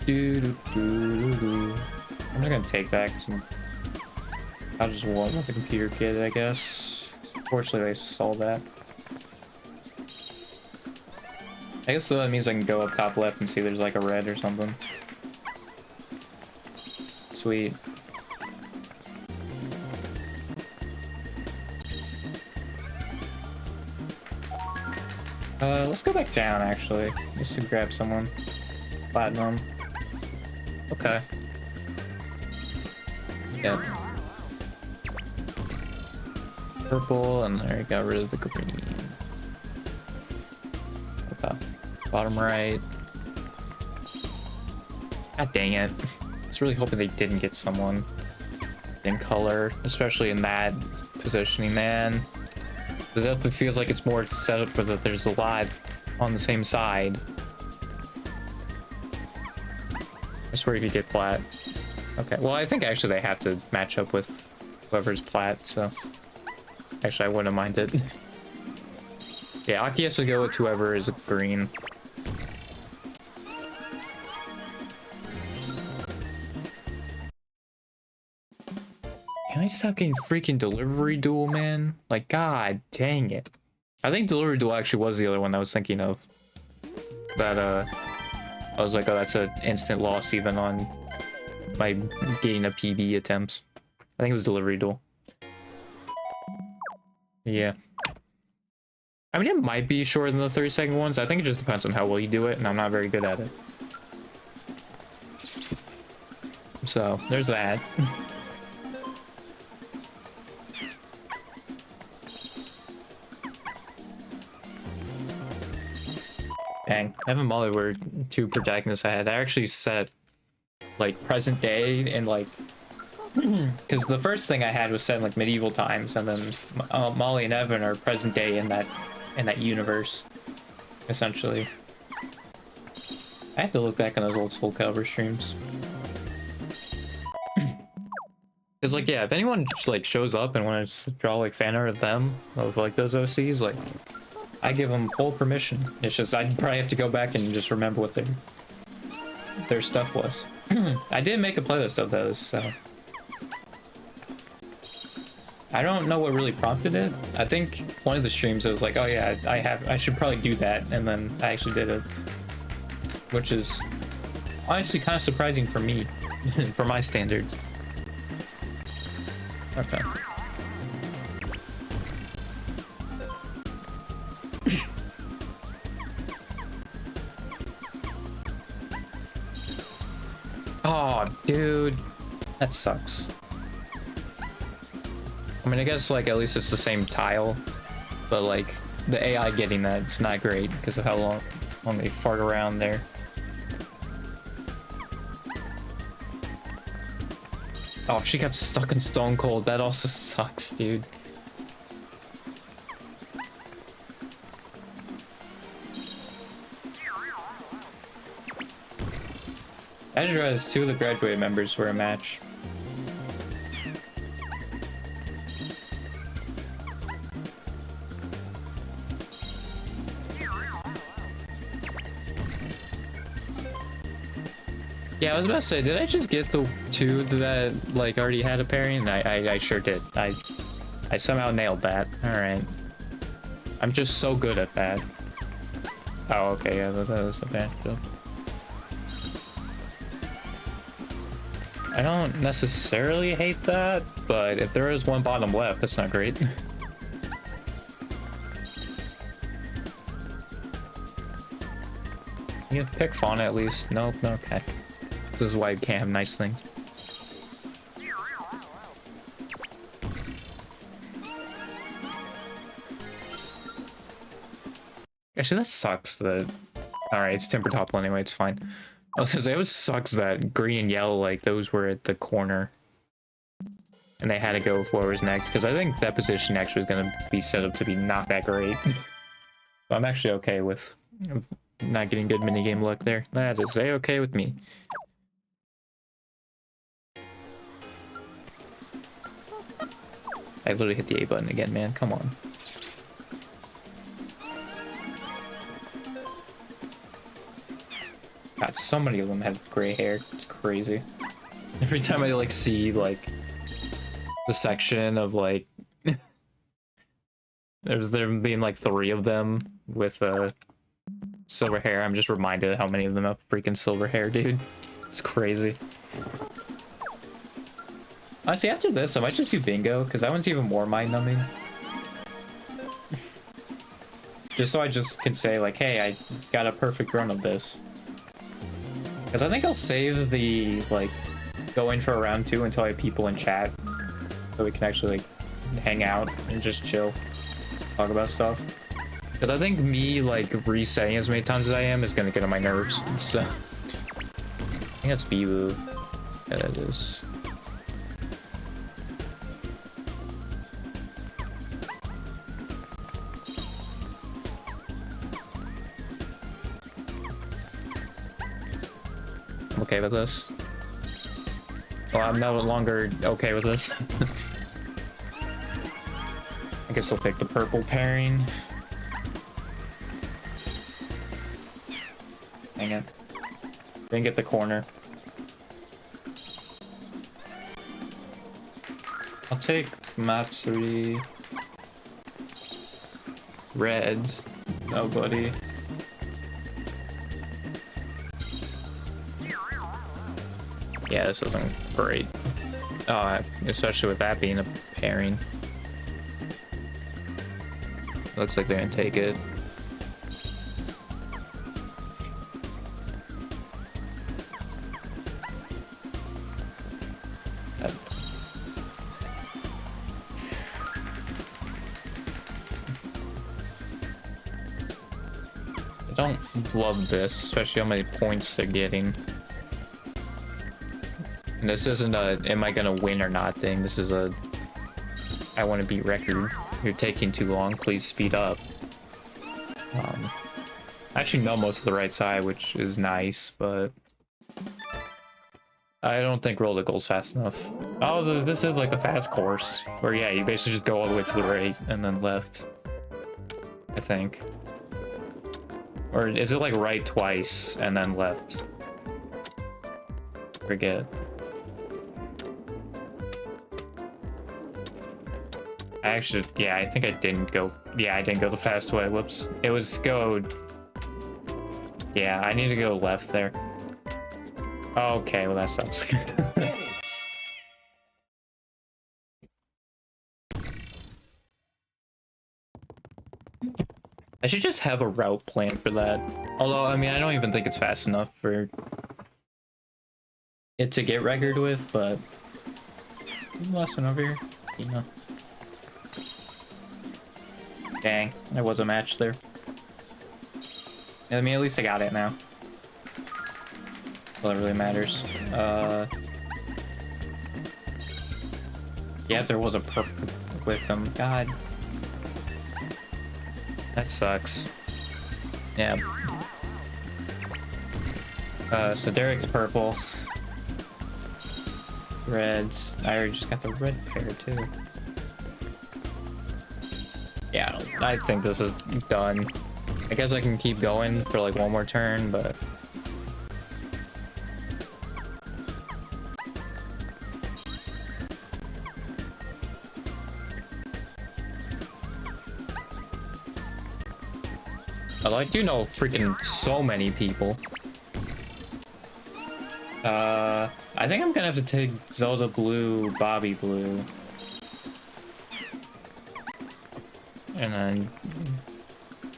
I'm just gonna take back some... I'll just warm up the computer kit, I guess. Fortunately, they saw that. I guess that means I can go up top left and see there's like a red or something. Sweet. Let's go back down, actually. Just to grab someone. Platinum. Okay. Yep. Purple, and there, got rid of the green. Okay. Bottom right. God dang it. I was really hoping they didn't get someone in color, especially in that positioning, man. It definitely feels like it's more set up for that there's a lot on the same side. I swear you could get plat. Okay, well, I think actually they have to match up with whoever's plat, so... Actually, I wouldn't mind it. Yeah, Aki has to go with whoever is green. Can I stop getting freaking Delivery Duel, man? Like, god dang it. I think Delivery Duel actually was the other one I was thinking of. That, I was like, oh, that's an instant loss even on my getting a PB attempts. I think it was Delivery Duel. Yeah. I mean, it might be shorter than the 30-second ones. I think it just depends on how well you do it, and I'm not very good at it. So, there's that. Dang, Evan Molly were two protagonists I had. I actually set, like, present day and, like... Because the first thing I had was set in, like, medieval times, and then Molly and Evan are present day in that universe, essentially. I have to look back on those old Soul Calibur streams. Because, like, yeah, if anyone just, like, shows up and wants to draw, like, fan art of them, of, like, those OCs, like, I give them full permission. It's just, I'd probably have to go back and just remember what their stuff was. I did make a playlist of those, so... I don't know what really prompted it. I think one of the streams I was like, oh yeah, I should probably do that, and then I actually did it. Which is honestly kind of surprising for me, for my standards. Okay. Oh, dude. That sucks. I mean, I guess, like, at least it's the same tile, but, like, the AI getting that, it's not great because of how long they fart around there. Oh, she got stuck in Stone Cold. That also sucks, dude. I just realized two of the graduate members were a match. Yeah, I was about to say, did I just get the two that, like, already had a pairing? I sure did. I somehow nailed that. Alright. I'm just so good at that. Oh, okay, yeah, that was a bad job. I don't necessarily hate that, but if there is one bottom left, that's not great. You have pick fauna at least. Nope, no, okay. This is why you can't have nice things. Actually, that sucks that... Alright, it's Timber Topple anyway, it's fine. I was gonna say, it always sucks that green and yellow, like, those were at the corner. And they had to go forwards next, because I think that position actually is gonna be set up to be not that great. So I'm actually okay with not getting good minigame luck there. That is A-okay with me. I literally hit the A button again, man. Come on. God, so many of them have gray hair. It's crazy. Every time I like see like the section of like there being like 3 of them with silver hair, I'm just reminded how many of them have freaking silver hair, dude. It's crazy. Honestly, after this, I might just do bingo, because that one's even more mind-numbing. Just so I just can say, like, hey, I got a perfect run of this. Because I think I'll save the, like, going for a round 2 until I have people in chat. So we can actually, like, hang out and just chill. Talk about stuff. Because I think me, like, resetting as many times as I am is going to get on my nerves. So, I think that's Bibu. Yeah, that is. I'm okay with this. Well, I'm no longer okay with this. I guess I'll take the purple pairing. Hang it. Didn't get the corner. I'll take Matsuri. Reds. Oh, buddy. Yeah, this isn't great. Especially with that being a pairing. Looks like they're gonna take it. I don't love this, especially how many points they're getting. And this isn't a am I gonna win or not thing. This is a I want to beat record. You're taking too long, please speed up. I actually know most of the right side, which is nice, but I don't think roll the goals fast enough. Oh, this is like a fast course where, yeah, you basically just go all the way to the right and then left, I think. Or is it like right twice and then left? Forget. Actually, yeah, I think I didn't go. Yeah, I didn't go the fast way. Whoops. It was go. Yeah, I need to go left there. Okay, well, that sucks. I should just have a route plan for that. Although, I mean, I don't even think it's fast enough for it to get record with, but... Last one over here? You know. Dang, there was a match there. I mean, at least I got it now. All that really matters. Yeah, there was a purple with them. God. That sucks. Yeah. So Derek's purple. Reds. I already just got the red pair too. Yeah, I think this is done. I guess I can keep going for like one more turn, but... Although I do know freaking so many people. I think I'm gonna have to take Zelda Blue, Bobby Blue. And then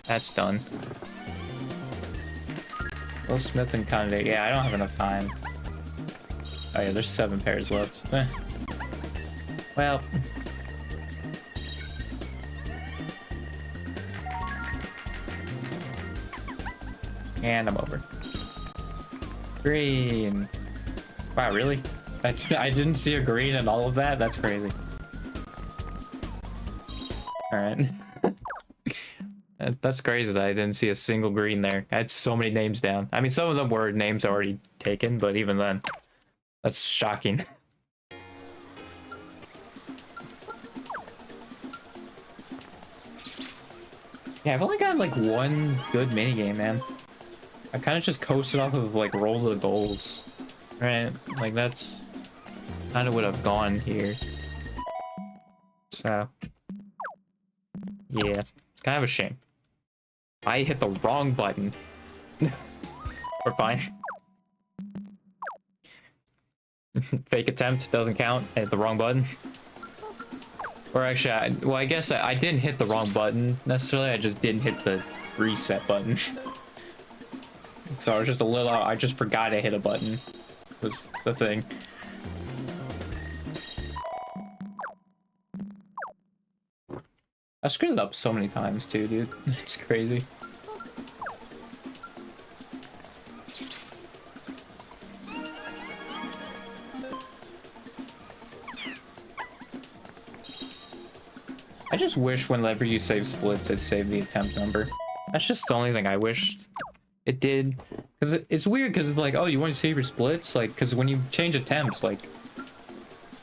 that's done. Will Smith and Conde. Yeah, I don't have enough time. Oh yeah, there's 7 pairs left. Well. And I'm over. Green. Wow, really? I didn't see a green in all of that? That's crazy. Alright. That's crazy that I didn't see a single green there. I had so many names down. I mean, some of them were names already taken, but even then, that's shocking. Yeah, I've only got like one good minigame, man. I kind of just coasted off of like roll the goals, right? Like that's kind of what I've gone here. So, yeah, it's kind of a shame. I hit the wrong button. We're fine. Fake attempt doesn't count. I hit the wrong button. Or actually, well, I guess I didn't hit the wrong button necessarily. I just didn't hit the reset button. So I was just a little. I just forgot I hit a button. Was the thing. I screwed it up so many times too, dude. It's crazy. I just wish whenever you save splits, it saved the attempt number. That's just the only thing I wished it did. Because it's weird, because it's like, oh, you want to save your splits? Like, because when you change attempts, like,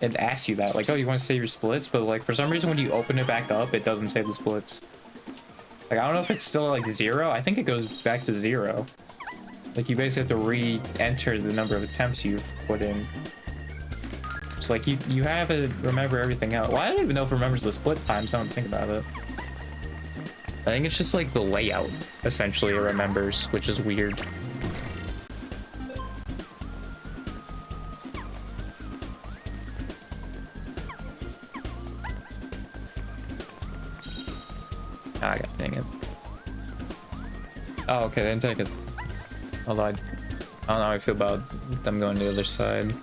it asks you that. Like, oh, you want to save your splits? But, like, for some reason, when you open it back up, it doesn't save the splits. Like, I don't know if it's still, like, 0. I think it goes back to 0. Like, you basically have to re-enter the number of attempts you've put in. It's like, you have to remember everything else. Well, I don't even know if it remembers the split times. I don't think about it. I think it's just, like, the layout, essentially, it remembers, which is weird. Ah, god dang it. Oh, okay, they didn't take it. Although I don't know how I feel about them going to the other side.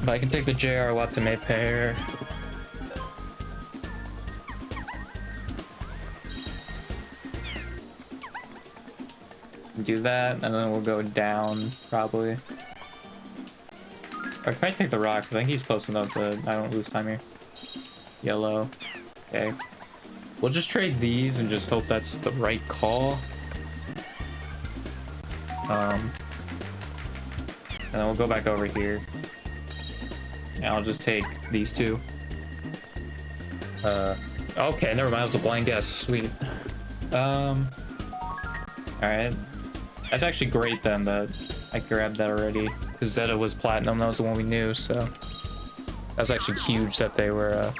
But I can take the JR Watame pair. Do that, and then we'll go down, probably. Or if I take the rock, I think he's close enough that I don't lose time here. Yellow. Okay. We'll just trade these and just hope that's the right call. And then we'll go back over here. And I'll just take these two. Okay, never mind, it was a blind guess. Sweet. Alright. That's actually great then that I grabbed that already. Because Zeta was platinum, that was the one we knew, so. That was actually huge that they were,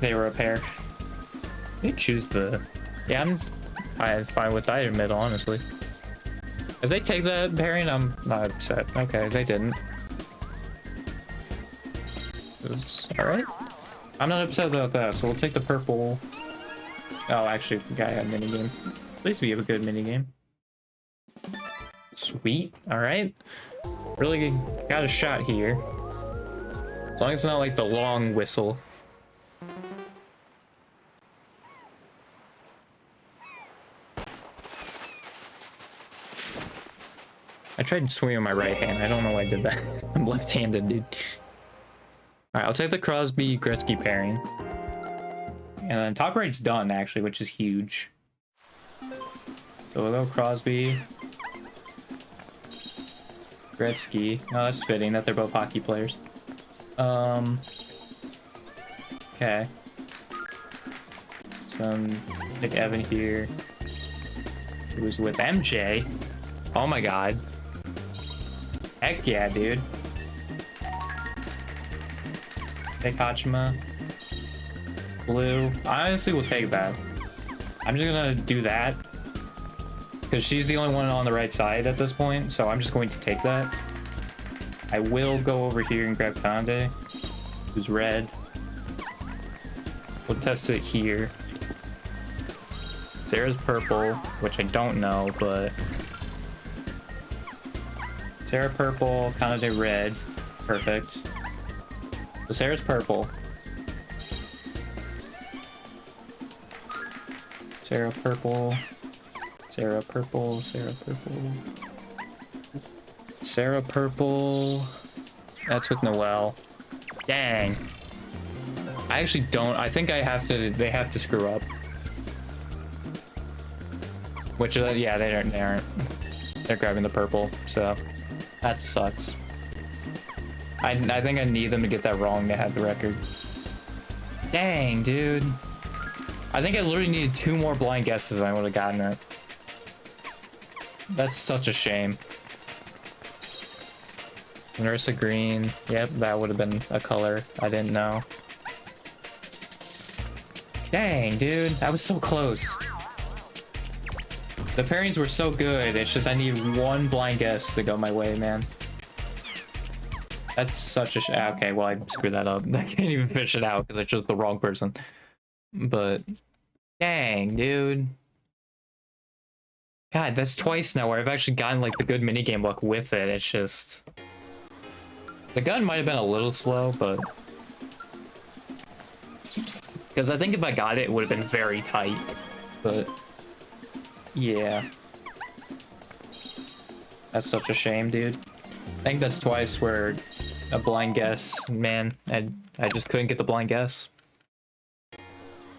they were a pair. You choose the... Yeah, I'm fine with either middle, honestly. If they take that pairing, I'm not upset. Okay, they didn't. Alright. I'm not upset about that, so we'll take the purple. Oh, actually, the guy had a minigame. At least we have a good minigame. Sweet. Alright. Really got a shot here. As long as it's not like the long whistle. I tried swinging with my right hand. I don't know why I did that. I'm left-handed, dude. Alright, I'll take the Crosby Gretzky pairing. And then top right's done, actually, which is huge. So we'll go Crosby. Gretzky. Oh, that's fitting that they're both hockey players. Okay. So take Evan here. Who's with MJ. Oh my god. Heck yeah, dude. Take Hachima. Blue. I honestly will take that. I'm just gonna do that. Because she's the only one on the right side at this point, so I'm just going to take that. I will go over here and grab Conde, who's red. We'll test it here. Sarah's purple, which I don't know, but Sarah purple, Kanade red. Perfect. So Sarah's purple. Sarah purple. Sarah purple. Sarah purple. Sarah purple. That's with Noelle. Dang. I actually don't. I think I have to. They have to screw up. Which, yeah, they aren't. They're grabbing the purple, so that sucks. I think I need them to get that wrong to have the record. Dang, dude. I think I literally needed 2 more blind guesses and I would have gotten it. That's such a shame. Nursa green. Yep, that would have been a color I didn't know. Dang, dude. That was so close. The pairings were so good. It's just I need 1 blind guess to go my way, man. That's such a okay, well, I screwed that up. I can't even finish it out because I chose the wrong person. But dang, dude. God, that's twice now where I've actually gotten like the good minigame luck with it. It's just the gun might have been a little slow, but because I think if I got it, it would have been very tight. But yeah, that's such a shame, dude. I think that's twice where a blind guess, man, I just couldn't get the blind guess.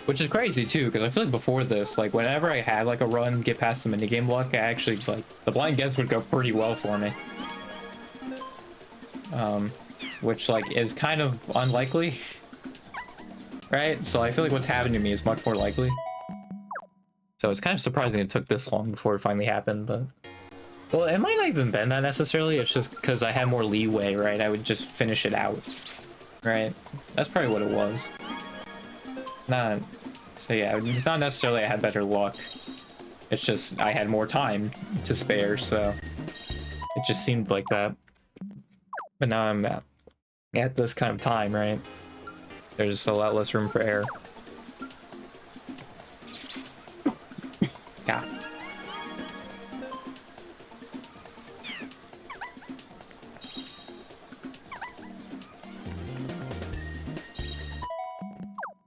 Which is crazy too, because I feel like before this, like whenever I had like a run get past the minigame luck, I actually like the blind guess would go pretty well for me. Which like is kind of unlikely, right? So I feel like what's happened to me is much more likely. So it's kind of surprising it took this long before it finally happened, but well, it might not even been that necessarily. It's just because I had more leeway, right? I would just finish it out, right? That's probably what it was. So yeah, it's not necessarily I had better luck. It's just I had more time to spare, so it just seemed like that. But now I'm at this kind of time, right? There's a lot less room for error. Yeah.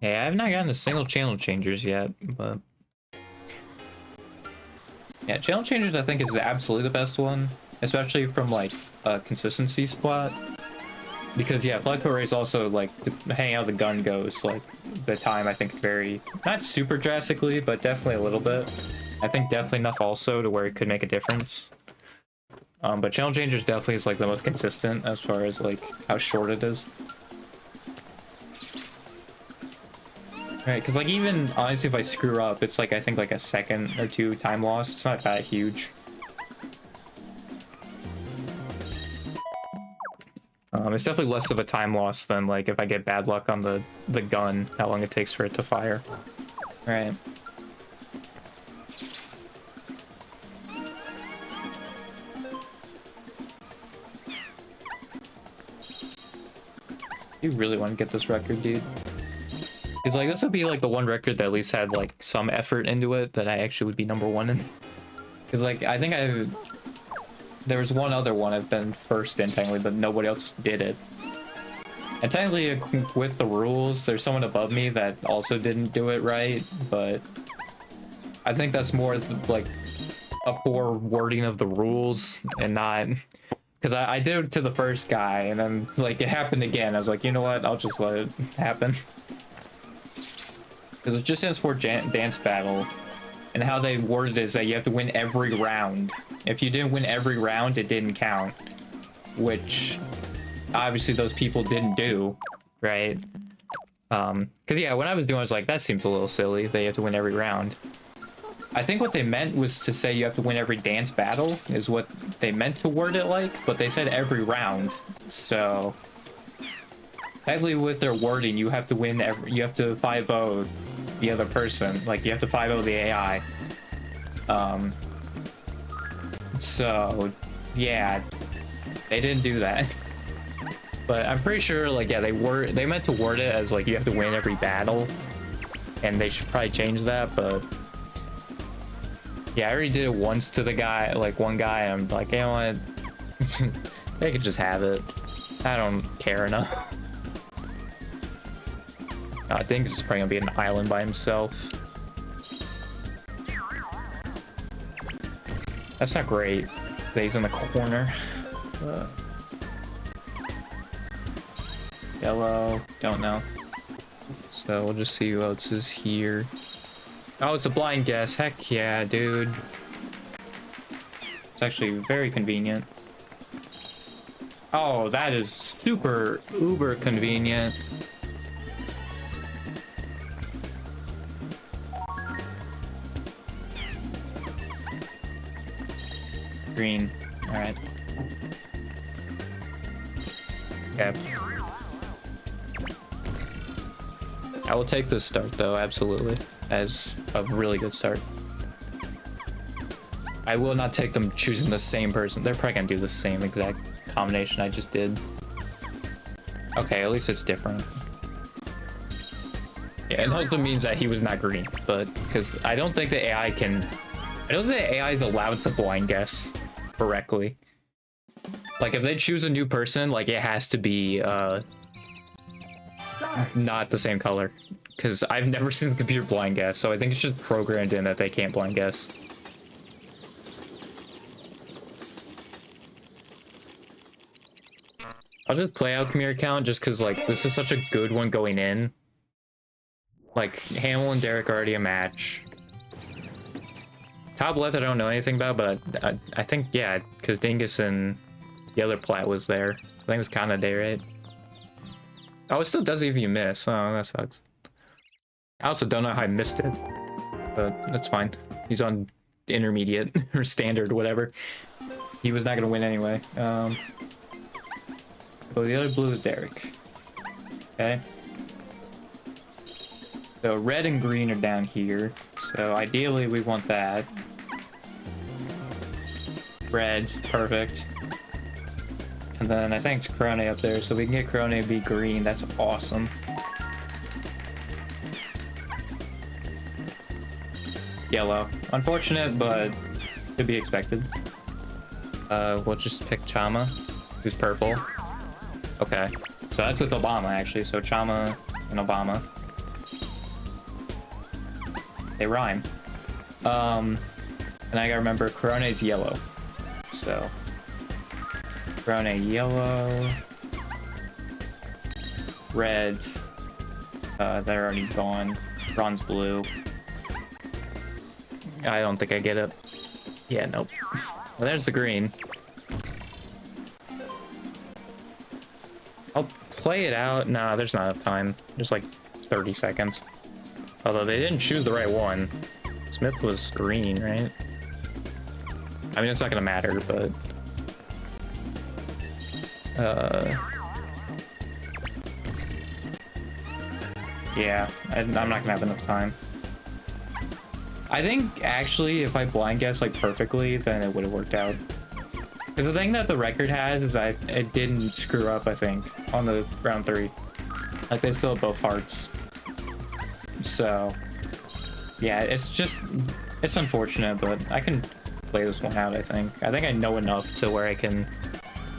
Yeah, I've not gotten a single channel changers yet, but yeah, channel changers I think is absolutely the best one, especially from like a consistency spot. Because yeah, Flagpole Race also like depending how the gun goes, like the time I think vary not super drastically, but definitely a little bit. I think definitely enough also to where it could make a difference. But channel changers definitely is like the most consistent as far as like how short it is. Right, because like even honestly if I screw up, it's like I think like a second or 2 time loss. It's not that huge. It's definitely less of a time loss than like if I get bad luck on the gun, how long it takes for it to fire. Right. You really want to get this record, dude. Because like this would be like the one record that at least had like some effort into it that I actually would be #1 in. Because like I think there was one other one I've been first in technically, but nobody else did it. And technically with the rules, there's someone above me that also didn't do it right, but I think that's more like a poor wording of the rules and not because I did it to the first guy and then like it happened again. I was like, you know what, I'll just let it happen. Because it just stands for dance battle, and how they worded it is that you have to win every round. If you didn't win every round, it didn't count, which obviously those people didn't do, right? Because yeah, when I was doing it, I was like, that seems a little silly. They have to win every round. I think what they meant was to say you have to win every dance battle is what they meant to word it like, but they said every round. So technically with their wording, you have to win you have to 5-0 the other person. Like you have to 5-0 the AI. So yeah, they didn't do that. But I'm pretty sure like yeah, they meant to word it as like you have to win every battle, and they should probably change that. But yeah, I already did it once to the guy, like one guy. I'm like, you know what? They could just have it. I don't care enough. I think this is probably gonna be an island by himself. That's not great. He's in the corner. Yellow, don't know. So we'll just see who else is here. Oh, it's a blind guess. Heck yeah, dude. It's actually very convenient. Oh, that is super uber convenient. Green. All right. Yep. I will take this start though, absolutely, as a really good start. I will not take them choosing the same person. They're probably gonna do the same exact combination I just did. Okay, at least it's different. Yeah, it also means that he was not green, but because I don't think the AI can. I don't think the AI is allowed to blind guess correctly. Like if they choose a new person, like it has to be not the same color, because I've never seen the computer blind guess, so I think it's just programmed in that they can't blind guess. I'll just play out Khmer account just because like this is such a good one going in. Like Hamill and Derek are already a match. Top left I don't know anything about, but I think yeah, because Dingus and the other plat was there. I think it was Kana Day, right? Oh, it still does even you miss. Oh, that sucks. I also don't know how I missed it, but that's fine. He's on intermediate or standard, whatever. He was not gonna win anyway. So the other blue is Derek. Okay. So red and green are down here. So ideally we want that. Red's perfect. And then I think it's Krone up there, so we can get Krone to be green. That's awesome. Yellow. Unfortunate, but could be expected. We'll just pick Chama, who's purple. Okay. So that's with Obama, actually. So Chama and Obama. They rhyme. And I gotta remember, Corone's yellow. So... Corone yellow, red, they're already gone, bronze blue. I don't think I get it. Yeah, nope. Well, there's the green. I'll play it out. Nah, there's not enough time. There's like 30 seconds. Although they didn't choose the right one. Smith was green, right? I mean, it's not gonna matter, but... yeah, I'm not gonna have enough time. I think actually if I blind guess like perfectly, then it would have worked out. Because the thing that the record has is it didn't screw up, I think, on the round 3. Like they still have both hearts. So yeah, it's unfortunate, but I can play this one out, I think. I think I know enough to where I can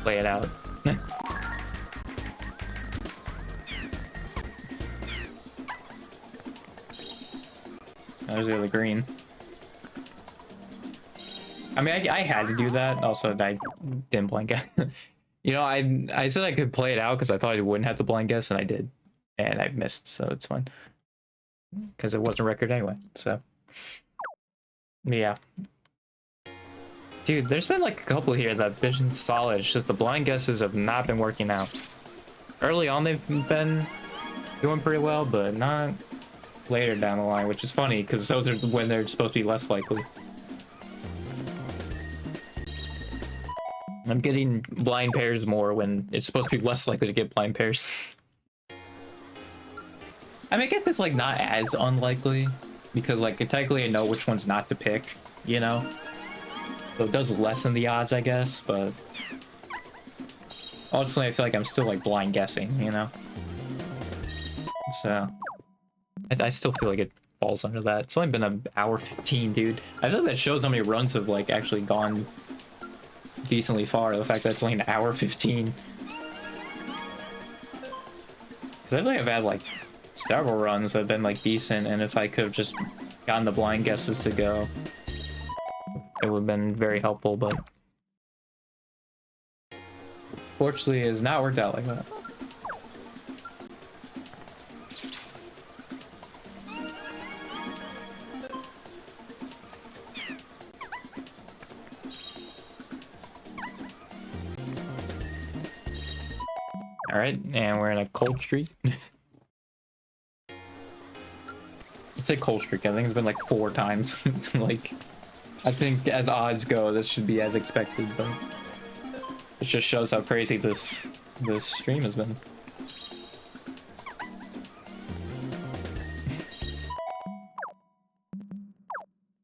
play it out. There's the other green. I mean, I had to do that. Also, I didn't blind guess. You know, I said I could play it out because I thought I wouldn't have to blind guess, and I did. And I missed, so it's fine. Because it wasn't record anyway, so. Yeah. Dude, there's been like a couple here that have been solid. It's just the blind guesses have not been working out. Early on, they've been doing pretty well, but not later down the line, which is funny because those are when they're supposed to be less likely. I'm getting blind pairs more when it's supposed to be less likely to get blind pairs. I mean, I guess it's like not as unlikely because like technically I know which ones not to pick, you know? So it does lessen the odds, I guess, but ultimately I feel like I'm still like blind guessing, you know? So I still feel like it falls under that. It's only been an hour 15, dude. I feel like that shows how many runs have like actually gone decently far. The fact that it's only an hour 15. Because I feel like I've had like several runs that have been like decent, and if I could have just gotten the blind guesses to go, it would have been very helpful, but fortunately it has not worked out like that. Alright, and we're in a cold streak. I'd say cold streak. I think it's been like 4 times. Like, I think as odds go, this should be as expected, but it just shows how crazy this stream has been.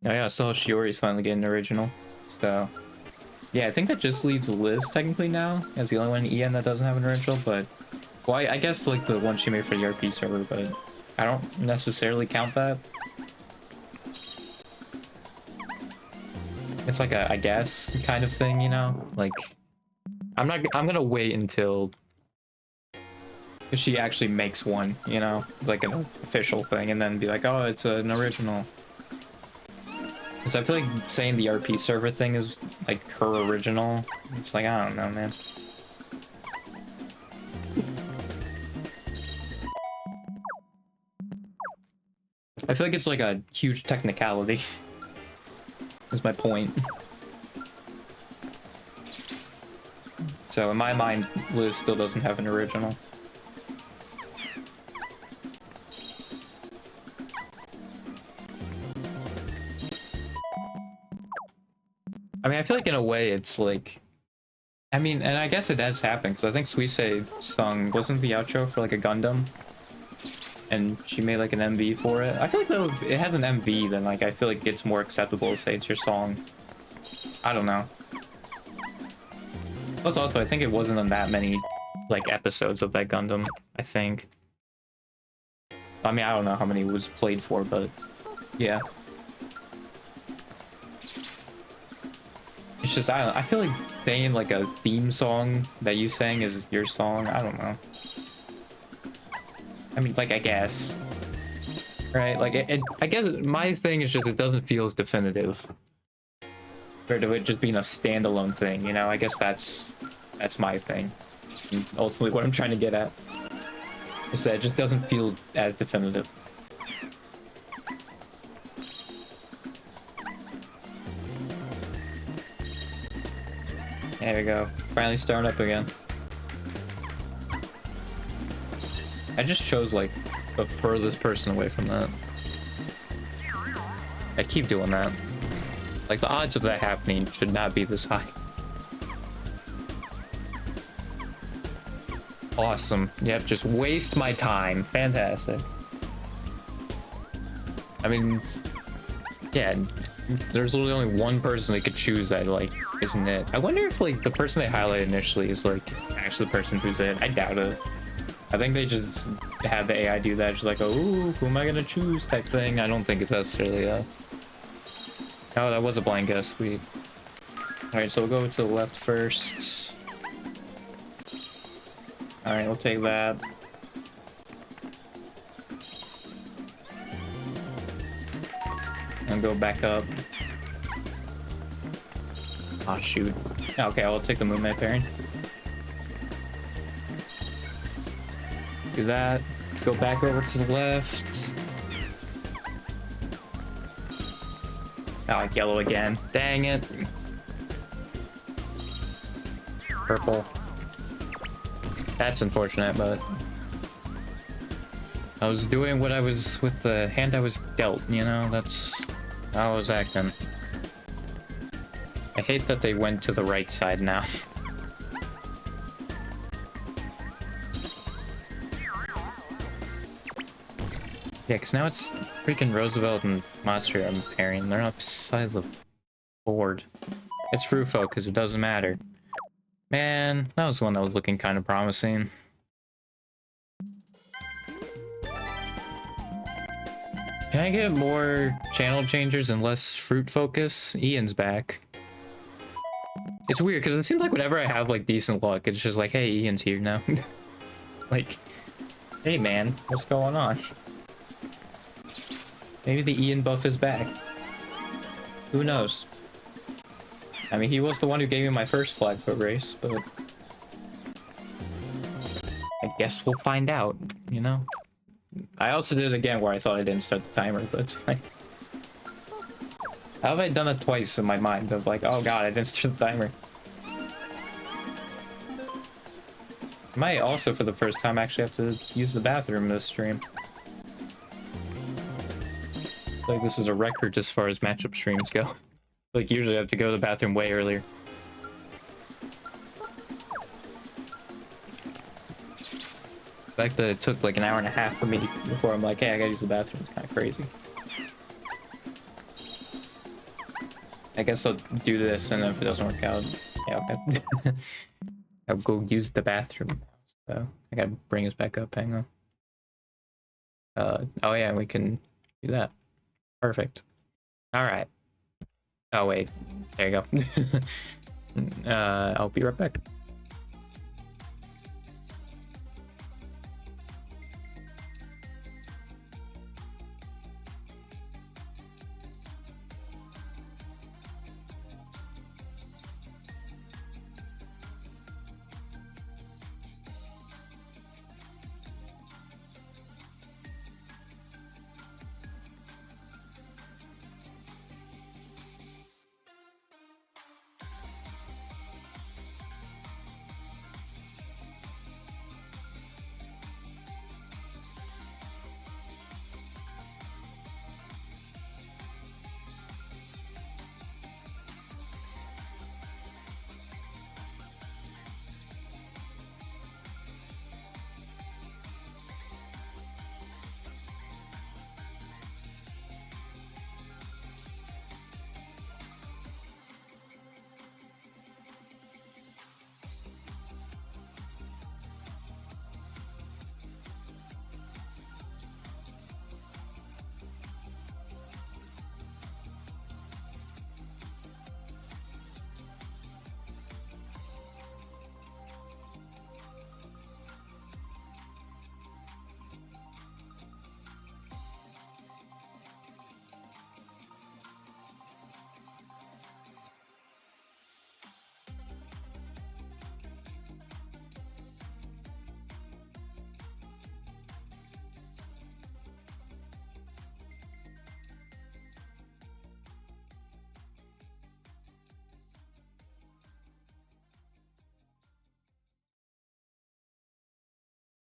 Oh yeah, I saw Shiori's finally getting an original. So, yeah, I think that just leaves Liz technically now as the only one in EN that doesn't have an original, but... Well, I guess like the one she made for the RP server, but I don't necessarily count that. It's like a I guess kind of thing, you know? Like, I'm gonna wait until she actually makes one, you know? Like an official thing, and then be like, oh, it's an original. Because I feel like saying the RP server thing is like her original. It's like, I don't know, man. I feel like it's like a huge technicality. Is my point. So in my mind, Liz still doesn't have an original. I mean, I feel like in a way it's like, I mean, and I guess it has happened, because I think Suisei sung, wasn't the outro for like a Gundam? And she made like an MV for it. I feel like though it has an MV, then like I feel like it's more acceptable to say it's your song. I don't know. Plus also, I think it wasn't on that many like episodes of that Gundam, I think. I mean, I don't know how many it was played for, but yeah. It's just, I don't know, I feel like saying like a theme song that you sang is your song. I don't know. I mean, like, I guess. Right? Like, I guess my thing is just it doesn't feel as definitive. Compared to it just being a standalone thing, you know? I guess that's my thing. And ultimately what I'm trying to get at. Is that it just doesn't feel as definitive. There we go. Finally starting up again. I just chose like the furthest person away from that. I keep doing that. Like the odds of that happening should not be this high. Awesome. Yep, just waste my time. Fantastic. I mean, yeah, there's literally only one person they could choose that, like, isn't it? I wonder if, like, the person they highlighted initially is, like, actually the person who's it. I doubt it. I think they just have the AI do that, just like, oh, who am I gonna choose type thing. I don't think it's necessarily a... Oh, that was a blind guess. Sweet. Alright, so we'll go to the left first. Alright, we'll take that. And go back up. Oh, shoot. Okay, I'll take the movement pairing. Do that. Go back over to the left. Oh, yellow again. Dang it. Purple. That's unfortunate, but... I was doing what I was with the hand I was dealt, you know? That's how I was acting. I hate that they went to the right side now. Yeah, because now it's freaking Roosevelt and Monster I'm pairing. They're not beside the board. It's Frufo, because it doesn't matter. Man, that was one that was looking kind of promising. Can I get more channel changers and less fruit focus? Ian's back. It's weird because it seems like whenever I have like decent luck, it's just like, hey, Ian's here now. Like, hey man, what's going on? Maybe the Ian buff is back. Who knows? I mean, he was the one who gave me my first flag foot race, but I guess we'll find out, you know? I also did it again where I thought I didn't start the timer, but it's fine. How have I done it twice in my mind of like, oh god, I didn't start the timer? I might also, for the first time, actually have to use the bathroom in this stream. Like, this is a record as far as matchup streams go. Like, usually I have to go to the bathroom way earlier. The fact that it took like an hour and a half for me before I'm like, hey, I gotta use the bathroom is kind of crazy. I guess I'll do this, and then if it doesn't work out, yeah, okay. I'll go use the bathroom. So I gotta bring us back up. Hang on. Oh yeah, we can do that. Perfect. All right. Oh wait, there you go. I'll be right back.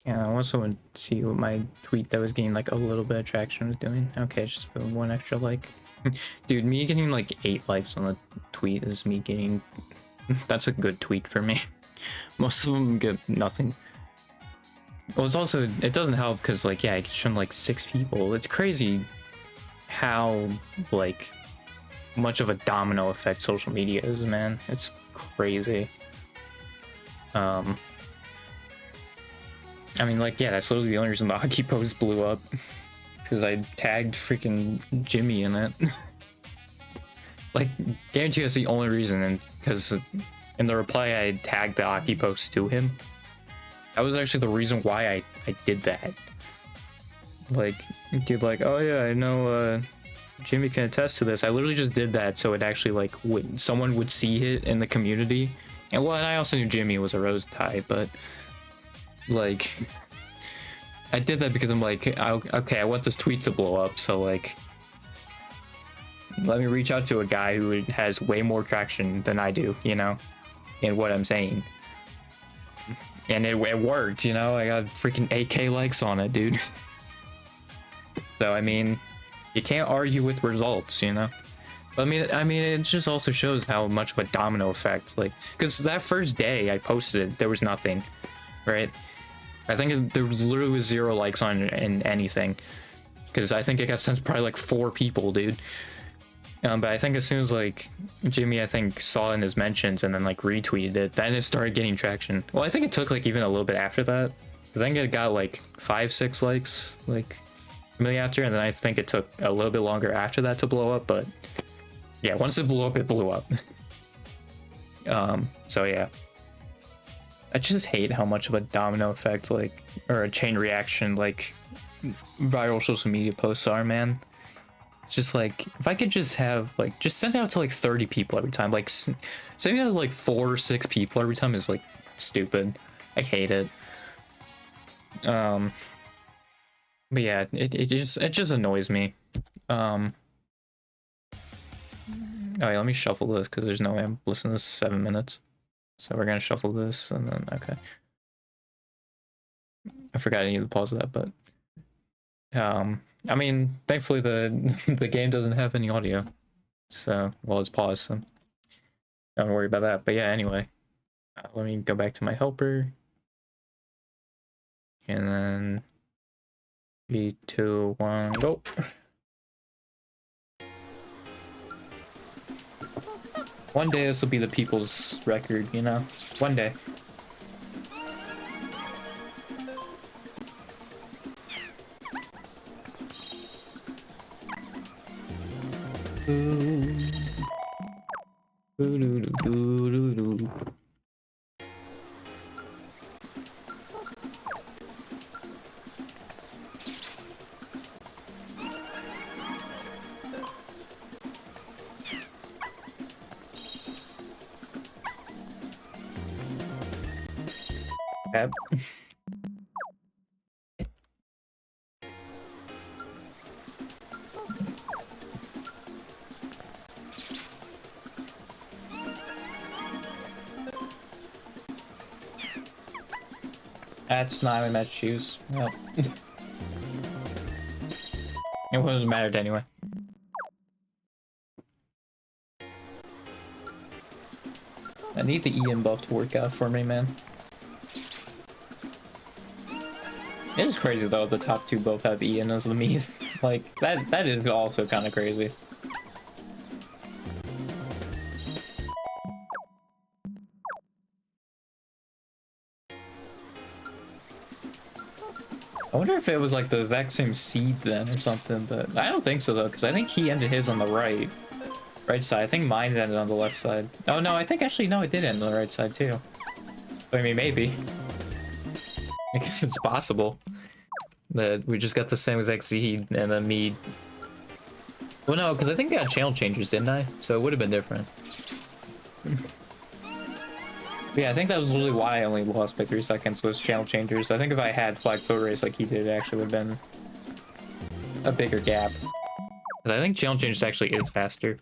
Yeah, I also want to see what my tweet that was getting like a little bit of traction was doing. Okay, it's just been one extra like. Dude, me getting like 8 likes on the tweet is me getting... That's a good tweet for me. Most of them get nothing. Well, it's also... It doesn't help because like, yeah, I get shown like 6 people. It's crazy how like much of a domino effect social media is, man. It's crazy. I mean, like, yeah, that's literally the only reason the hockey post blew up. Because I tagged freaking Jimmy in it. Like, guarantee that's the only reason, and because in the reply I tagged the hockey post to him. That was actually the reason why I did that. Like, dude, like, oh yeah, I know Jimmy can attest to this. I literally just did that so it actually, like, someone would see it in the community. And, well, and I also knew Jimmy was a rose tie, but... Like, I did that because I'm like, okay, I want this tweet to blow up, so like, let me reach out to a guy who has way more traction than I do, you know, in what I'm saying. And it worked, you know, I got freaking 8K likes on it, dude. So, I mean, you can't argue with results, you know? But I mean, it just also shows how much of a domino effect, like, because that first day I posted it, there was nothing, right? I think there was literally 0 likes on anything, because I think it got sent to probably like 4 people, dude. But I think as soon as like Jimmy, I think, saw in his mentions and then like retweeted it, then it started getting traction. Well, I think it took like even a little bit after that, because I think it got like 5-6 likes like immediately after, and then I think it took a little bit longer after that to blow up. But yeah, once it blew up, it blew up. So yeah. I just hate how much of a domino effect, like, or a chain reaction, like, viral social media posts are, man. It's just like, if I could just have, like, just send it out to like 30 people every time. Like, sending it out to like 4 or 6 people every time is like stupid. I hate it. But yeah, it just annoys me. Oh yeah, let me shuffle this because there's no way I'm listening to this 7 minutes. So we're gonna shuffle this and then okay. I forgot I need to pause that, but I mean, thankfully the the game doesn't have any audio, so well it's paused, so don't worry about that. But yeah, anyway, let me go back to my helper, and then 3, 2, 1, go. One day this will be the people's record, you know. One day. Yep. That's not even match shoes. Yep. It wouldn't have mattered anyway. I need the Ian buff to work out for me, man. It is crazy though, the top 2 both have Ian as the Mies. Like, that is also kind of crazy. I wonder if it was like the exact same seed then or something, but I don't think so though, because I think he ended his on the right side. I think mine ended on the left side. Oh no, I think actually no, it did end on the right side too. I mean, maybe. I guess it's possible that we just got the same exact seed and then me. Well, no, because I think I got channel changers, didn't I? So it would have been different. But yeah, I think that was literally why I only lost by 3 seconds was channel changers. I think if I had flag foot race like he did, it actually would have been a bigger gap. But I think channel changers actually is faster.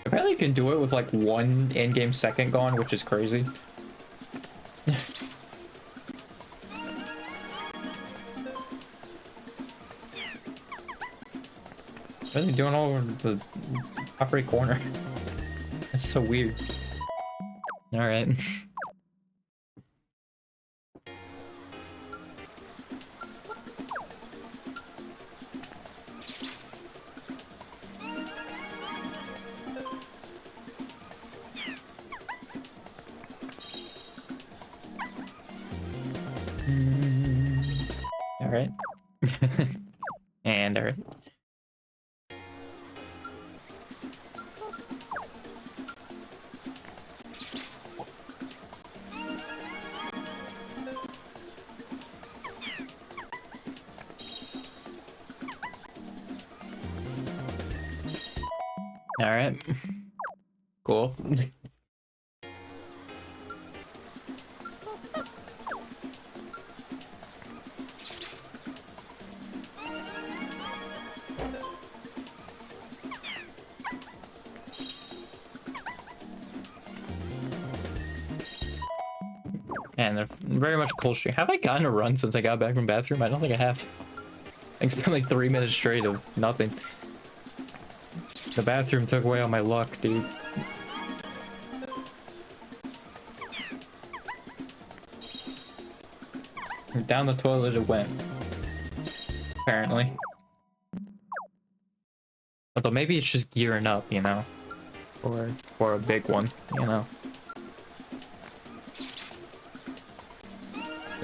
Apparently you can do it with like 1 in-game second gone, which is crazy. What are they doing all over the top right corner? That's so weird. Alright. Alright. And alright. Alright. Cool. And they're very much a cold stream. Have I gotten a run since I got back from bathroom? I don't think I have. It's been like 3 minutes straight of nothing. The bathroom took away all my luck, dude. Down the toilet it went. Apparently. Although maybe it's just gearing up, you know? For a big one, you know?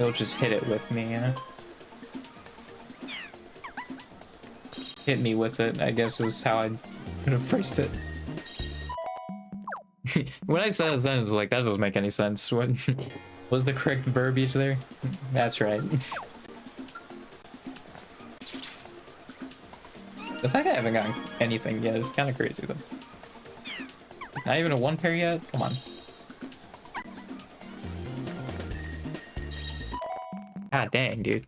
It'll just hit it with me, you know? Hit me with it, I guess was how I could have phrased it. When I said that, it was like, that doesn't make any sense. What was the correct verbiage there? That's right. The fact I haven't gotten anything yet is kind of crazy, though. Not even a one pair yet? Come on. God dang, dude.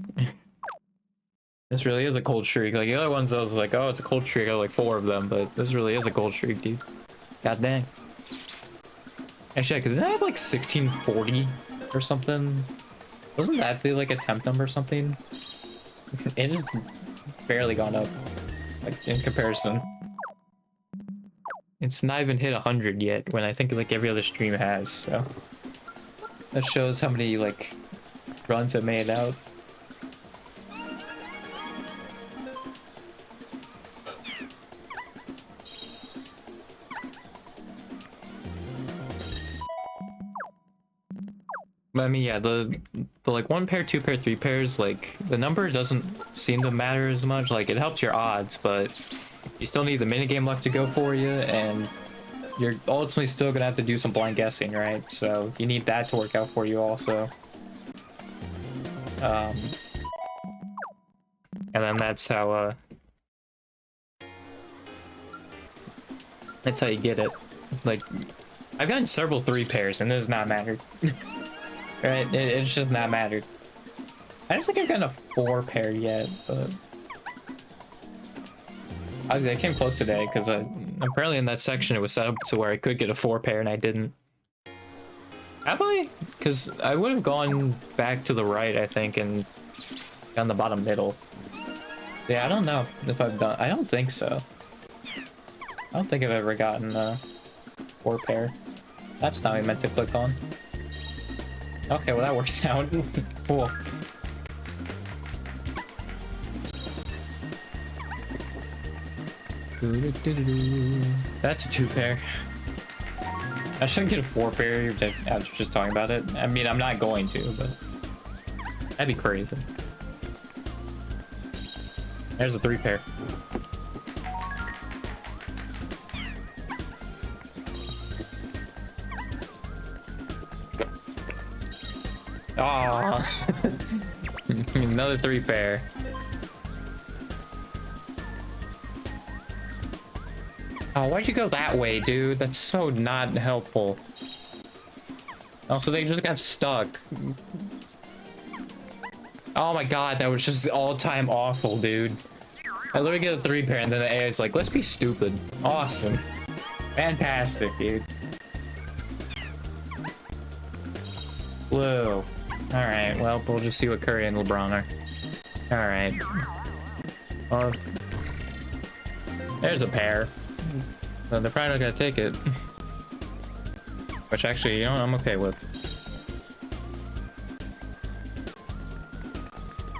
This really is a cold streak. Like, the other ones I was like, oh, it's a cold streak. I have like 4 of them, but this really is a cold streak, dude. God dang. Actually, because didn't I have like 1640 or something? Wasn't that the like attempt number or something? It just barely gone up, like, in comparison. It's not even hit 100 yet, when I think like every other stream has, so. That shows how many like runs it made out. I mean, yeah, the like 1 pair, 2 pair, 3 pairs, like the number doesn't seem to matter as much. Like it helps your odds, but you still need the minigame luck to go for you, and you're ultimately still gonna have to do some blind guessing, right? So you need that to work out for you also. And then that's how you get it. Like I've gotten several 3 pairs, and it has not mattered. Right, it's just not mattered. I don't think I've gotten a 4 pair yet, but I came close today because apparently in that section it was set up to where I could get a 4 pair and I didn't. Have I? Because I would have gone back to the right, I think, and on the bottom middle. Yeah, I don't know if I've done. I don't think so. I don't think I've ever gotten a 4 pair. That's not what I meant to click on. Okay, well that works out. Cool. That's a 2 pair. I shouldn't get a 4 pair after just talking about it. I mean, I'm not going to, but that'd be crazy. There's a 3 pair. Aww. Another 3 pair. Oh, why'd you go that way, dude? That's so not helpful. Also, they just got stuck. Oh my god, that was just all-time awful, dude. I literally get a 3 pair and then the AI is like, let's be stupid. Awesome. Fantastic, dude. Blue. Alright, well, we'll just see what Curry and LeBron are. Alright. Well, there's a pair. So they're probably not gonna take it. Which actually, you know, I'm okay with.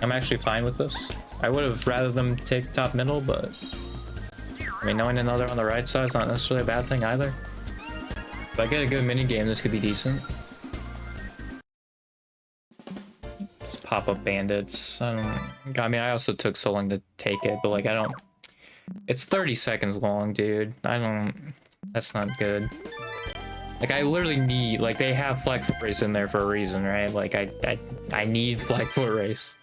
I'm actually fine with this. I would have rather them take top middle, but I mean, knowing another on the right side is not necessarily a bad thing either. If I get a good mini game, this could be decent. Just pop up bandits. I mean, I also took so long to take it, but like, I don't. It's 30 seconds long, dude. That's not good. Like, I literally need, like, they have flag foot race in there for a reason, right? Like, I need flag foot race.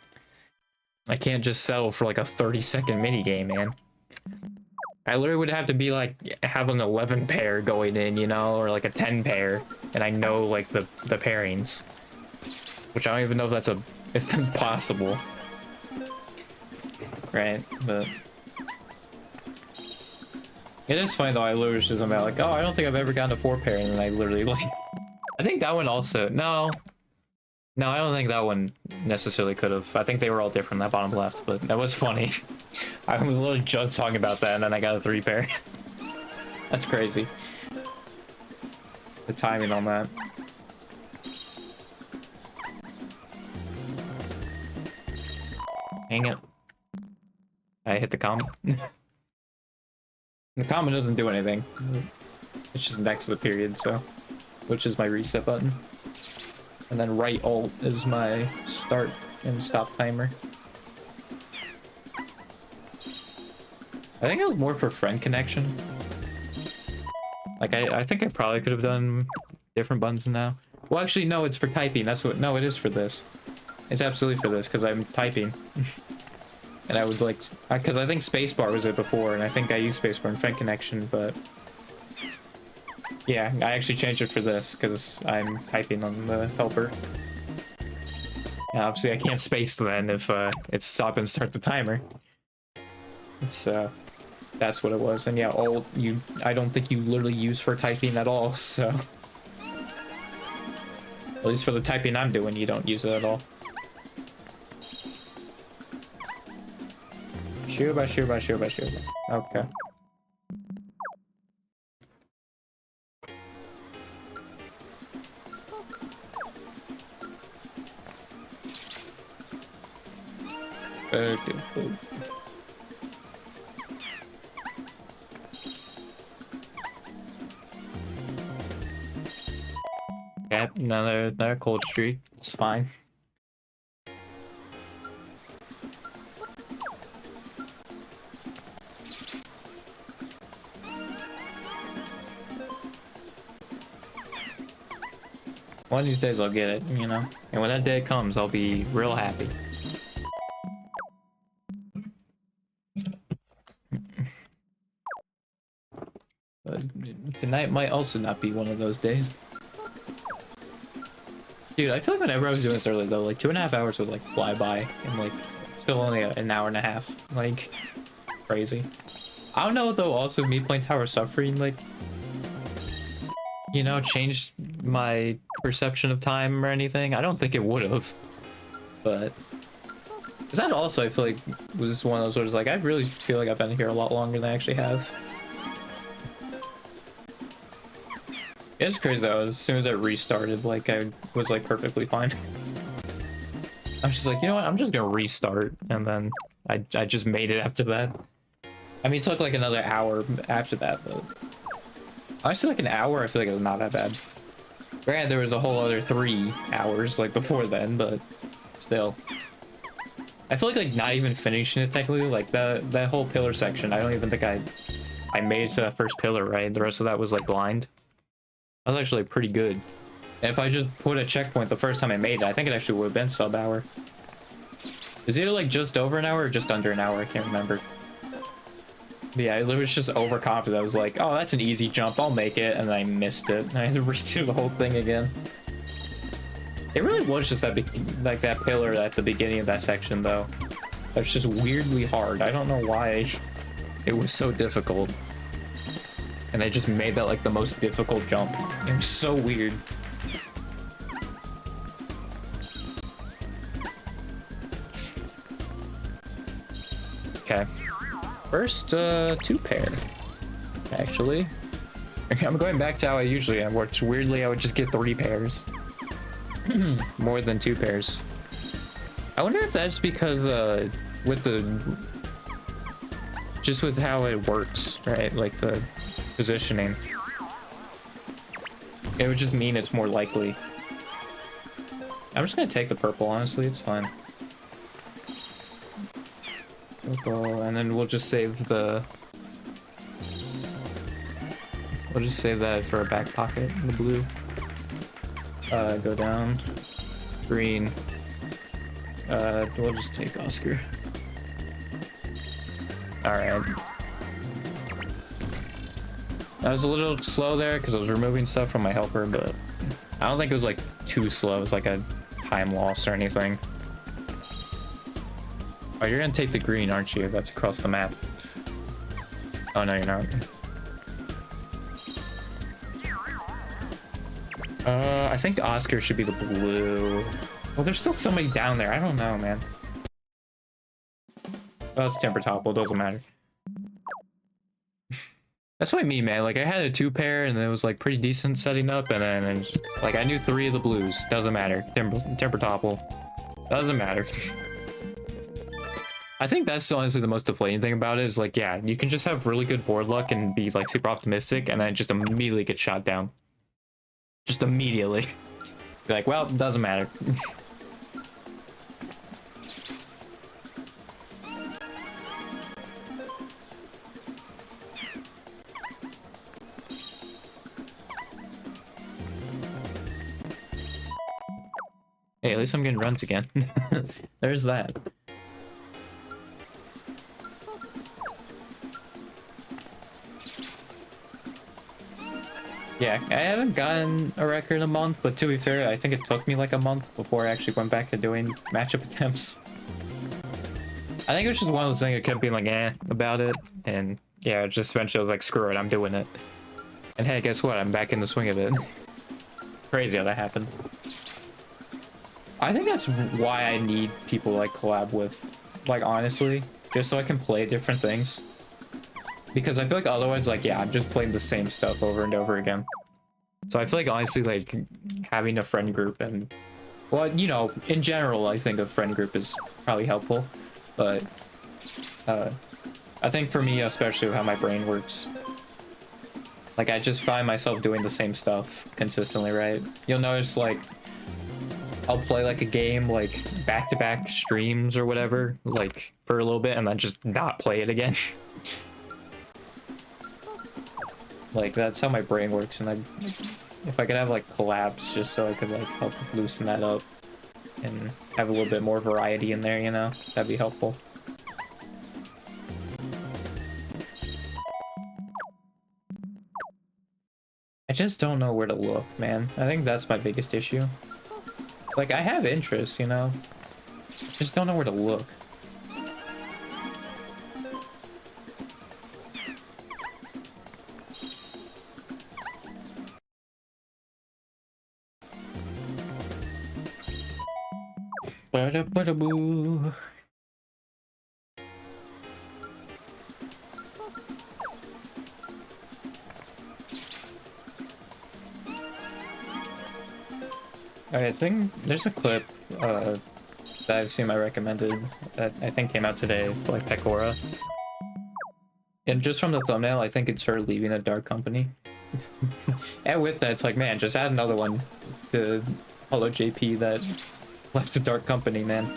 I can't just settle for like a 30-second mini game, man. I literally would have to be like, have an 11 pair going in, you know, or like a 10 pair, and I know like the pairings, which I don't even know if that's possible, right? But it is funny though. I literally just about like, oh, I don't think I've ever gotten a 4 pair, and then I literally like, I think that one also no, I don't think that one necessarily could have. I think they were all different, that bottom left, but that was funny. I was literally just talking about that, and then I got a 3 pair. That's crazy. The timing on that. Dang it. I hit the combo. The combo doesn't do anything. It's just next to the period, so. Which is my reset button. And then right alt is my start and stop timer. I think it was more for friend connection. Like, I think I probably could have done different buttons now. Well, actually, no, it's for typing. That's what... No, it is for this. It's absolutely for this, because I'm typing. And I would like... Because I think spacebar was it before, and I think I used spacebar in Friend Connection, but... Yeah, I actually changed it for this, because I'm typing on the helper. And obviously, I can't space then if it's stop and start the timer. It's, that's what it was. And yeah, I don't think you literally use for typing at all, so... At least for the typing I'm doing, you don't use it at all. Shuba, shuba, shuba, shuba. Okay. Yeah, another cold streak. It's fine. One of these days I'll get it, you know? And when that day comes, I'll be real happy. But tonight might also not be one of those days. Dude, I feel like whenever I was doing this earlier though, like 2.5 hours would like fly by and like still only an hour and a half. Like, crazy. I don't know though, also me playing Tower of Suffering, like, you know, changed my perception of time or anything. I don't think it would have, but because that also I feel like was one of those words like I really feel like I've been here a lot longer than I actually have. It's crazy though, as soon as I restarted, like I was like perfectly fine. I'm just like, you know what, I'm just gonna restart, and then I just made it after that. I mean, it took like another hour after that, but honestly, like an hour, I feel like it was not that bad. Granted, there was a whole other 3 hours like before then, but still. I feel like not even finishing it technically, like that whole pillar section, I don't even think I made it to that first pillar, right? The rest of that was like blind. That was actually pretty good. And if I just put a checkpoint the first time I made it, I think it actually would have been sub-hour. Is it like just over an hour or just under an hour? I can't remember. But yeah, it was just overconfident. I was like, oh, that's an easy jump. I'll make it. And then I missed it. And I had to redo the whole thing again. It really was just that like that pillar at the beginning of that section, though. That's just weirdly hard. I don't know why it was so difficult. And they just made that like the most difficult jump. It was so weird. Okay. First, 2-pair. Actually. I'm going back to how I usually am, which weirdly I would just get 3 pairs. More than 2 pairs. I wonder if that's because, with just with how it works, right? Like the positioning. It would just mean it's more likely. I'm just gonna take the purple, honestly, it's fine. Purple, and then we'll just save the... We'll just save that for a back pocket, the blue. Go down. Green. We'll just take Oscar. Alright. I was a little slow there because I was removing stuff from my helper, but I don't think it was like too slow. It was like a time loss or anything. Oh, you're gonna take the green, aren't you? That's across the map. Oh, no, you're not. I think Oscar should be the blue. Well, there's still so many down there. I don't know, man. Oh, it's temper topple. Doesn't matter. That's what I mean, man. Like, I had a 2-pair, and it was, like, pretty decent setting up, and then, like, I knew 3 of the blues. Doesn't matter. Temper topple. Doesn't matter. I think that's honestly the most deflating thing about it is, like, yeah, you can just have really good board luck and be, like, super optimistic, and then just immediately get shot down. Just immediately. Be like, well, doesn't matter. Hey, at least I'm getting runs again. There's that. Yeah, I haven't gotten a record in a month, but to be fair, I think it took me like a month before I actually went back to doing matchup attempts. I think it was just one of those things I kept being like, eh, about it, and yeah, just eventually I was like, screw it, I'm doing it. And hey, guess what? I'm back in the swing of it. Crazy how that happened. I think that's why I need people like collab with, like honestly, just so I can play different things. Because I feel like otherwise, like, yeah, I'm just playing the same stuff over and over again. So I feel like honestly, like, having a friend group and, well, you know, in general, I think a friend group is probably helpful. But I think for me, especially with how my brain works, like, I just find myself doing the same stuff consistently, right? You'll notice, like, I'll play, like, a game, like, back-to-back streams or whatever, like, for a little bit, and then just not play it again. Like, that's how my brain works, and if I could have, like, collabs just so I could, like, help loosen that up and have a little bit more variety in there, you know? That'd be helpful. I just don't know where to look, man. I think that's my biggest issue. Like, I have interests, you know? Just don't know where to look. Ba-da-ba-da-boo. I think there's a clip that I've seen I recommended that I think came out today, like Pecora. And just from the thumbnail, I think it's her leaving a dark company. And with that, it's like, man, just add another one to Hello JP that left a dark company, man.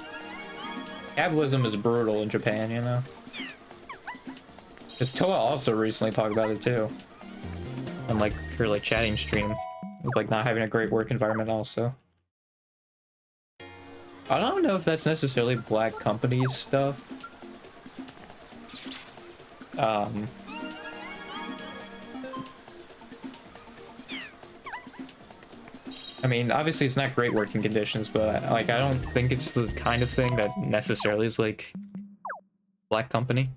Capitalism is brutal in Japan, you know? Because Toa also recently talked about it too. On like her like chatting stream. With like not having a great work environment also. I don't know if that's necessarily black companies stuff. I mean, obviously it's not great working conditions, but like I don't think it's the kind of thing that necessarily is like black company.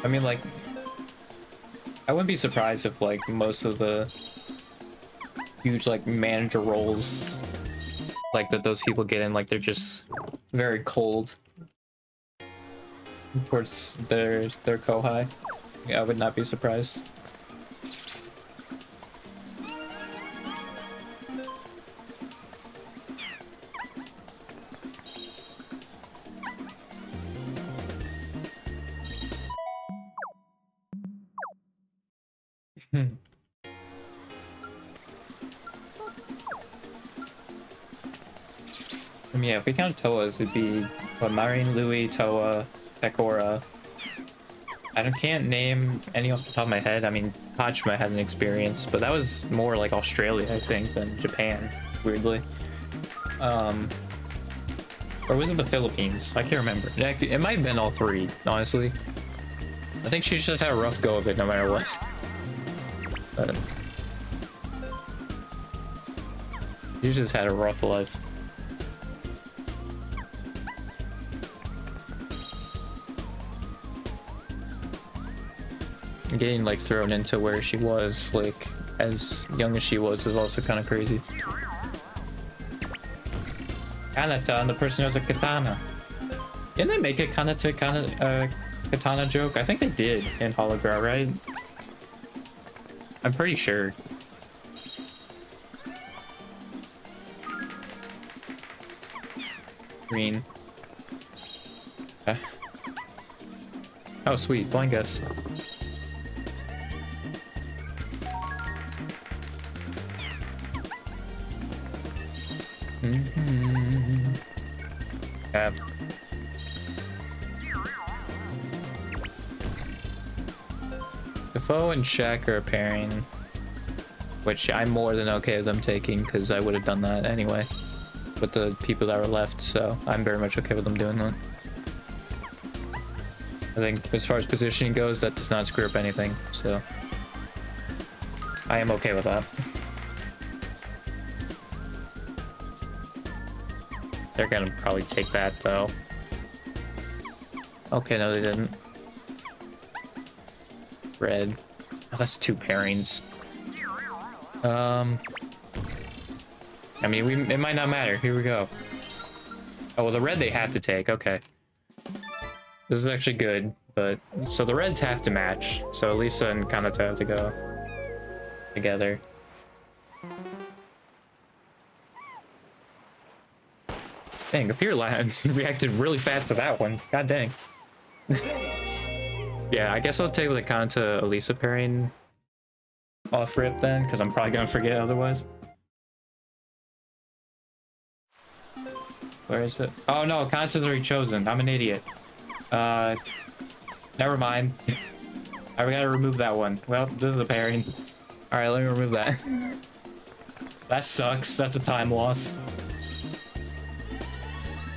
I mean, like, I wouldn't be surprised if like most of the huge like manager roles like that those people get in, like they're just very cold towards their kohai. Yeah, I would not be surprised. I mean, yeah, if we count Toas, it'd be what, Marin, Louis, Toa, Pecora. I can't name any off the top of my head. I mean, Kachima had an experience, but that was more like Australia, I think, than Japan, weirdly. Or was it the Philippines? I can't remember. It might have been all three, honestly. I think she just had a rough go of it no matter what. But she just had a rough life. Getting like thrown into where she was like as young as she was is also kind of crazy. Kanata, and the person who has a katana. Didn't they make a katana joke? I think they did in Hologra, right? I'm pretty sure. Green. Oh, sweet. Blind guess. Yeah. Bo and Shaq are pairing, which I'm more than okay with them taking because I would have done that anyway with the people that were left, so I'm very much okay with them doing that. I think as far as positioning goes, that does not screw up anything, so I am okay with that. They're gonna probably take that though. Okay, no they didn't. Red. Oh, that's 2 pairings. I mean, it might not matter. Here we go. Oh, well, the red they have to take. Okay. This is actually good, but... So the reds have to match. So Lisa and Kanata have to go together. Dang, the Pure Lion reacted really fast to that one. God dang. Yeah, I guess I'll take the Kanata Elisa pairing off rip then, because I'm probably gonna forget otherwise. Where is it? Oh no, Kanata's already chosen. I'm an idiot. Never mind. I gotta remove that one. Well, this is a pairing. Alright, let me remove that. That sucks. That's a time loss.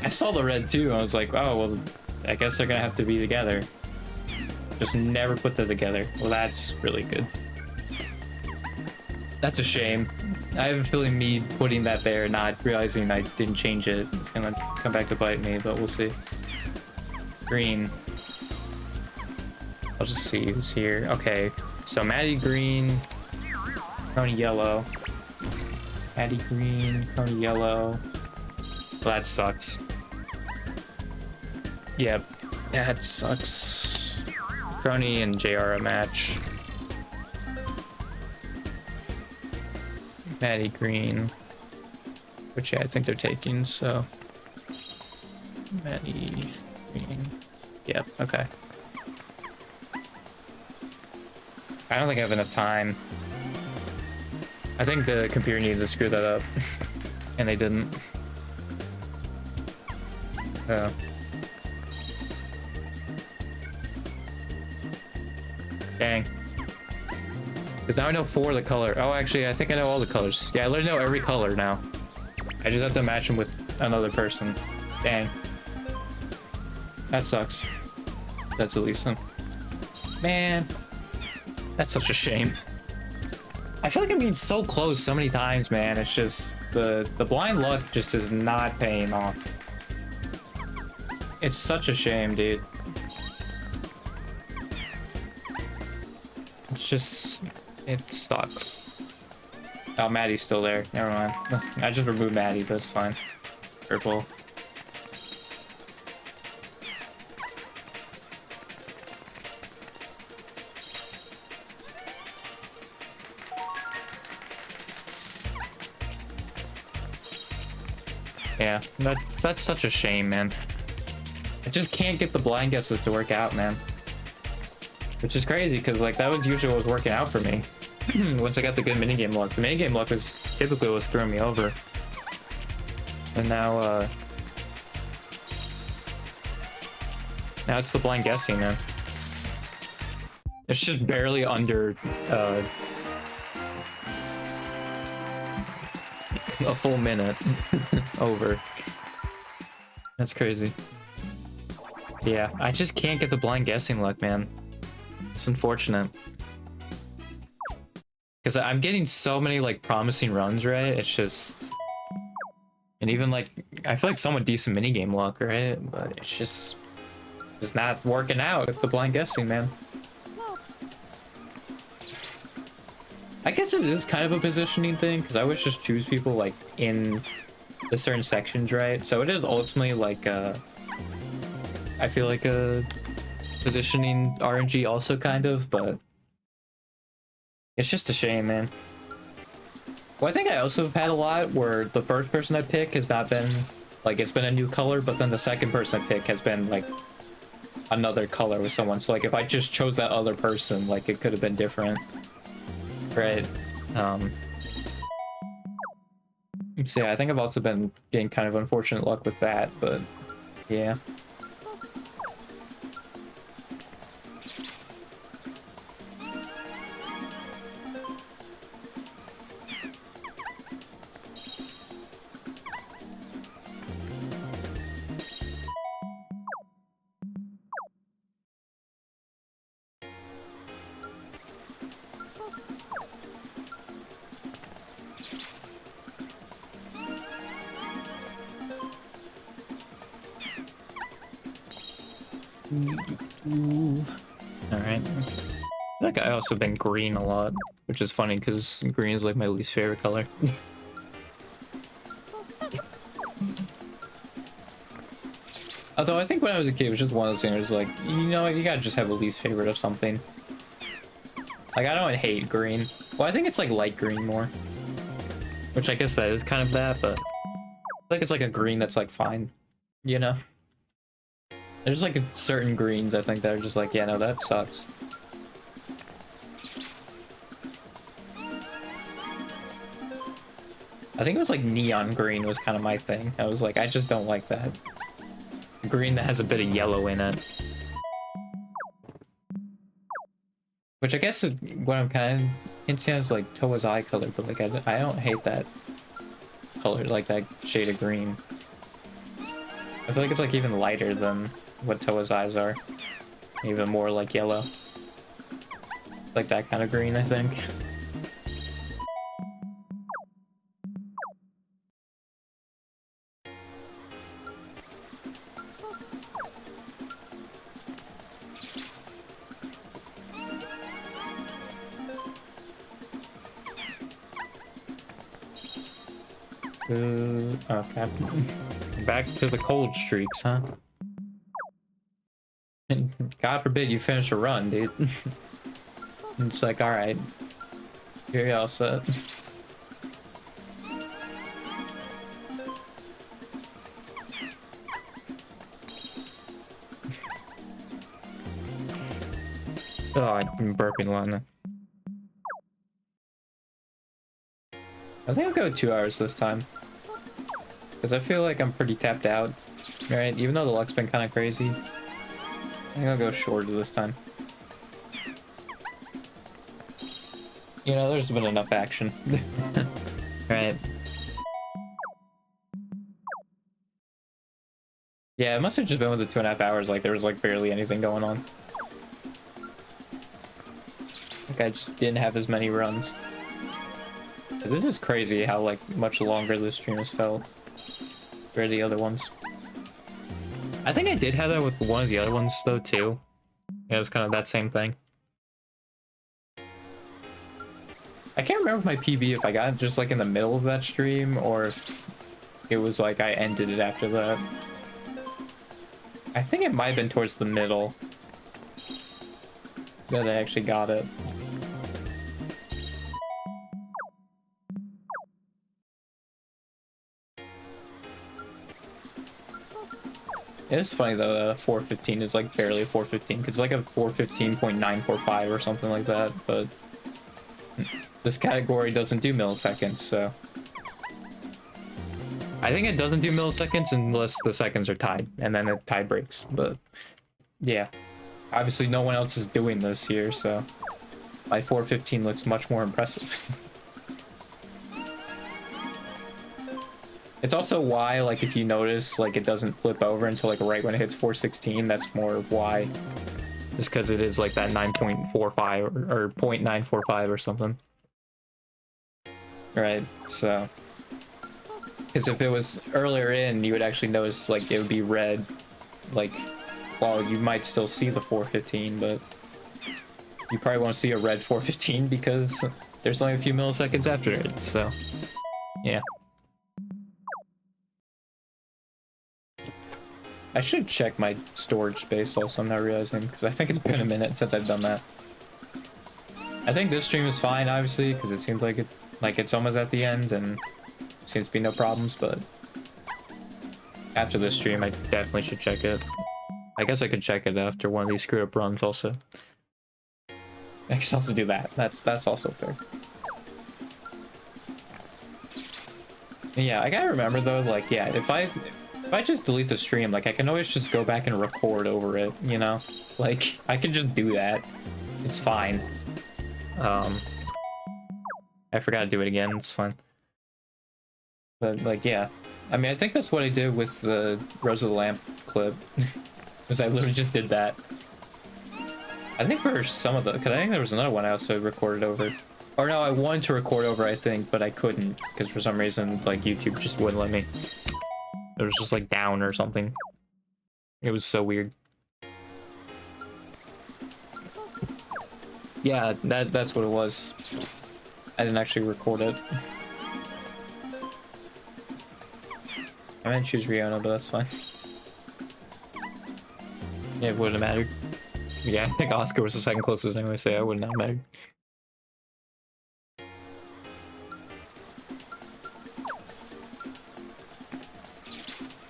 I saw the red too. I was like, oh, well, I guess they're gonna have to be together. Just never put them together. Well, that's really good. That's a shame. I have a feeling me putting that there, not realizing I didn't change it, it's gonna come back to bite me, but we'll see. Green. I'll just see who's here. Okay, so Maddie green, Coney yellow. Maddie green, Coney yellow. Well, that sucks. Yep, that sucks. Crony and JR a match. Maddie green, which yeah, I think they're taking, so Maddie green. Yep, okay. I don't think I have enough time. I think the computer needed to screw that up, and they didn't. Dang. Because now I know 4 of the color. Oh, actually, I think I know all the colors. Yeah, I literally know every color now. I just have to match them with another person. Dang. That sucks. That's Elisa. Man. That's such a shame. I feel like I'm being so close so many times, man. It's just... The blind luck just is not paying off. It's such a shame, dude. It's just... It sucks. Oh, Maddie's still there. Never mind. I just removed Maddie, but it's fine. Purple. Yeah, that's such a shame, man. I just can't get the blind guesses to work out, man. Which is crazy, because like that was usually what was working out for me. Once I got the good minigame luck. The minigame luck was typically what's throwing me over. And now now it's the blind guessing, man. It's just barely under a full minute over. That's crazy. Yeah, I just can't get the blind guessing luck, man. It's unfortunate. Because I'm getting so many like promising runs, right? It's just... And even like, I feel like somewhat decent minigame luck, right? But it's just not working out with the blind guessing, man. I guess it is kind of a positioning thing, because I always just choose people like in the certain sections, right? So it is ultimately like I feel like a positioning RNG also kind of, but it's just a shame, man. Well, I think I also have had a lot where the first person I pick has not been like, it's been a new color, but then the second person I pick has been like another color with someone. So like if I just chose that other person, like it could have been different, right? So yeah, I think I've also been getting kind of unfortunate luck with that, but yeah. Alright. I think I also been green a lot, which is funny because green is like my least favorite color. Although I think when I was a kid, it was just one of those things like, you know, you gotta just have a least favorite of something. Like, I don't hate green. Well, I think it's like light green more. Which I guess that is kind of that, but I think it's like a green that's like fine. You know? There's like a certain greens I think that are just like, yeah, no, that sucks. I think it was like neon green was kind of my thing. I was like, I just don't like that. Green that has a bit of yellow in it. Which I guess is what I'm kind of into is like Towa's eye color, but like I don't hate that color, like that shade of green. I feel like it's like even lighter than what Towa's eyes are. Even more like yellow. Like that kind of green, I think. Okay. Back to the cold streaks, huh? God forbid you finish a run, dude. It's like, alright. You're all set. Oh, I'm burping a lot now. I think I'll go 2 hours this time. Because I feel like I'm pretty tapped out. Right? Even though the luck's been kind of crazy. I think I'll go shorter this time. You know, there's been enough action. Right. Yeah, it must have just been with the 2.5 hours, like there was like barely anything going on. Like I just didn't have as many runs. This is crazy how like much longer this stream has felt for the other ones. I think I did have that with one of the other ones though too. Yeah, it was kind of that same thing. I can't remember my PB if I got it just like in the middle of that stream or if it was like I ended it after that. I think it might have been towards the middle that I actually got it. It's funny though, 415 is like barely 415 because it's like a 415.945 or something like that, but this category doesn't do milliseconds, so I think it doesn't do milliseconds unless the seconds are tied, and then it tie breaks. But yeah, obviously no one else is doing this here, so my 415 looks much more impressive. It's also why, like, if you notice, like, it doesn't flip over until, like, right when it hits 416. That's more why. Just because it is, like, that 9.45 or 0.945 or something. Right, so. Because if it was earlier in, you would actually notice, like, it would be red. Like, well, you might still see the 415, but you probably won't see a red 415 because there's only a few milliseconds after it, so. Yeah. I should check my storage space also, I'm not realizing, because I think it's been a minute since I've done that. I think this stream is fine, obviously, because it seems like it's almost at the end, and seems to be no problems, but after this stream, I definitely should check it. I guess I could check it after one of these screwed up runs also. I can also do that. That's also fair. Yeah, I gotta remember though, like, yeah, if I just delete the stream, like, I can always just go back and record over it, you know? Like, I can just do that. It's fine. I forgot to do it again, it's fine. But, like, yeah. I mean, I think that's what I did with the Rose of the Lamp clip. Because I literally just did that. I think for some of the... Because I think there was another one I also recorded over. Or no, I wanted to record over, I think, but I couldn't. Because for some reason, like, YouTube just wouldn't let me. It was just, like, down or something. It was so weird. Yeah, that's what it was. I didn't actually record it. I meant choose Rihanna, but that's fine. Yeah, it wouldn't have mattered. Yeah, I think Oscar was the second closest anyway, so yeah, it would not matter.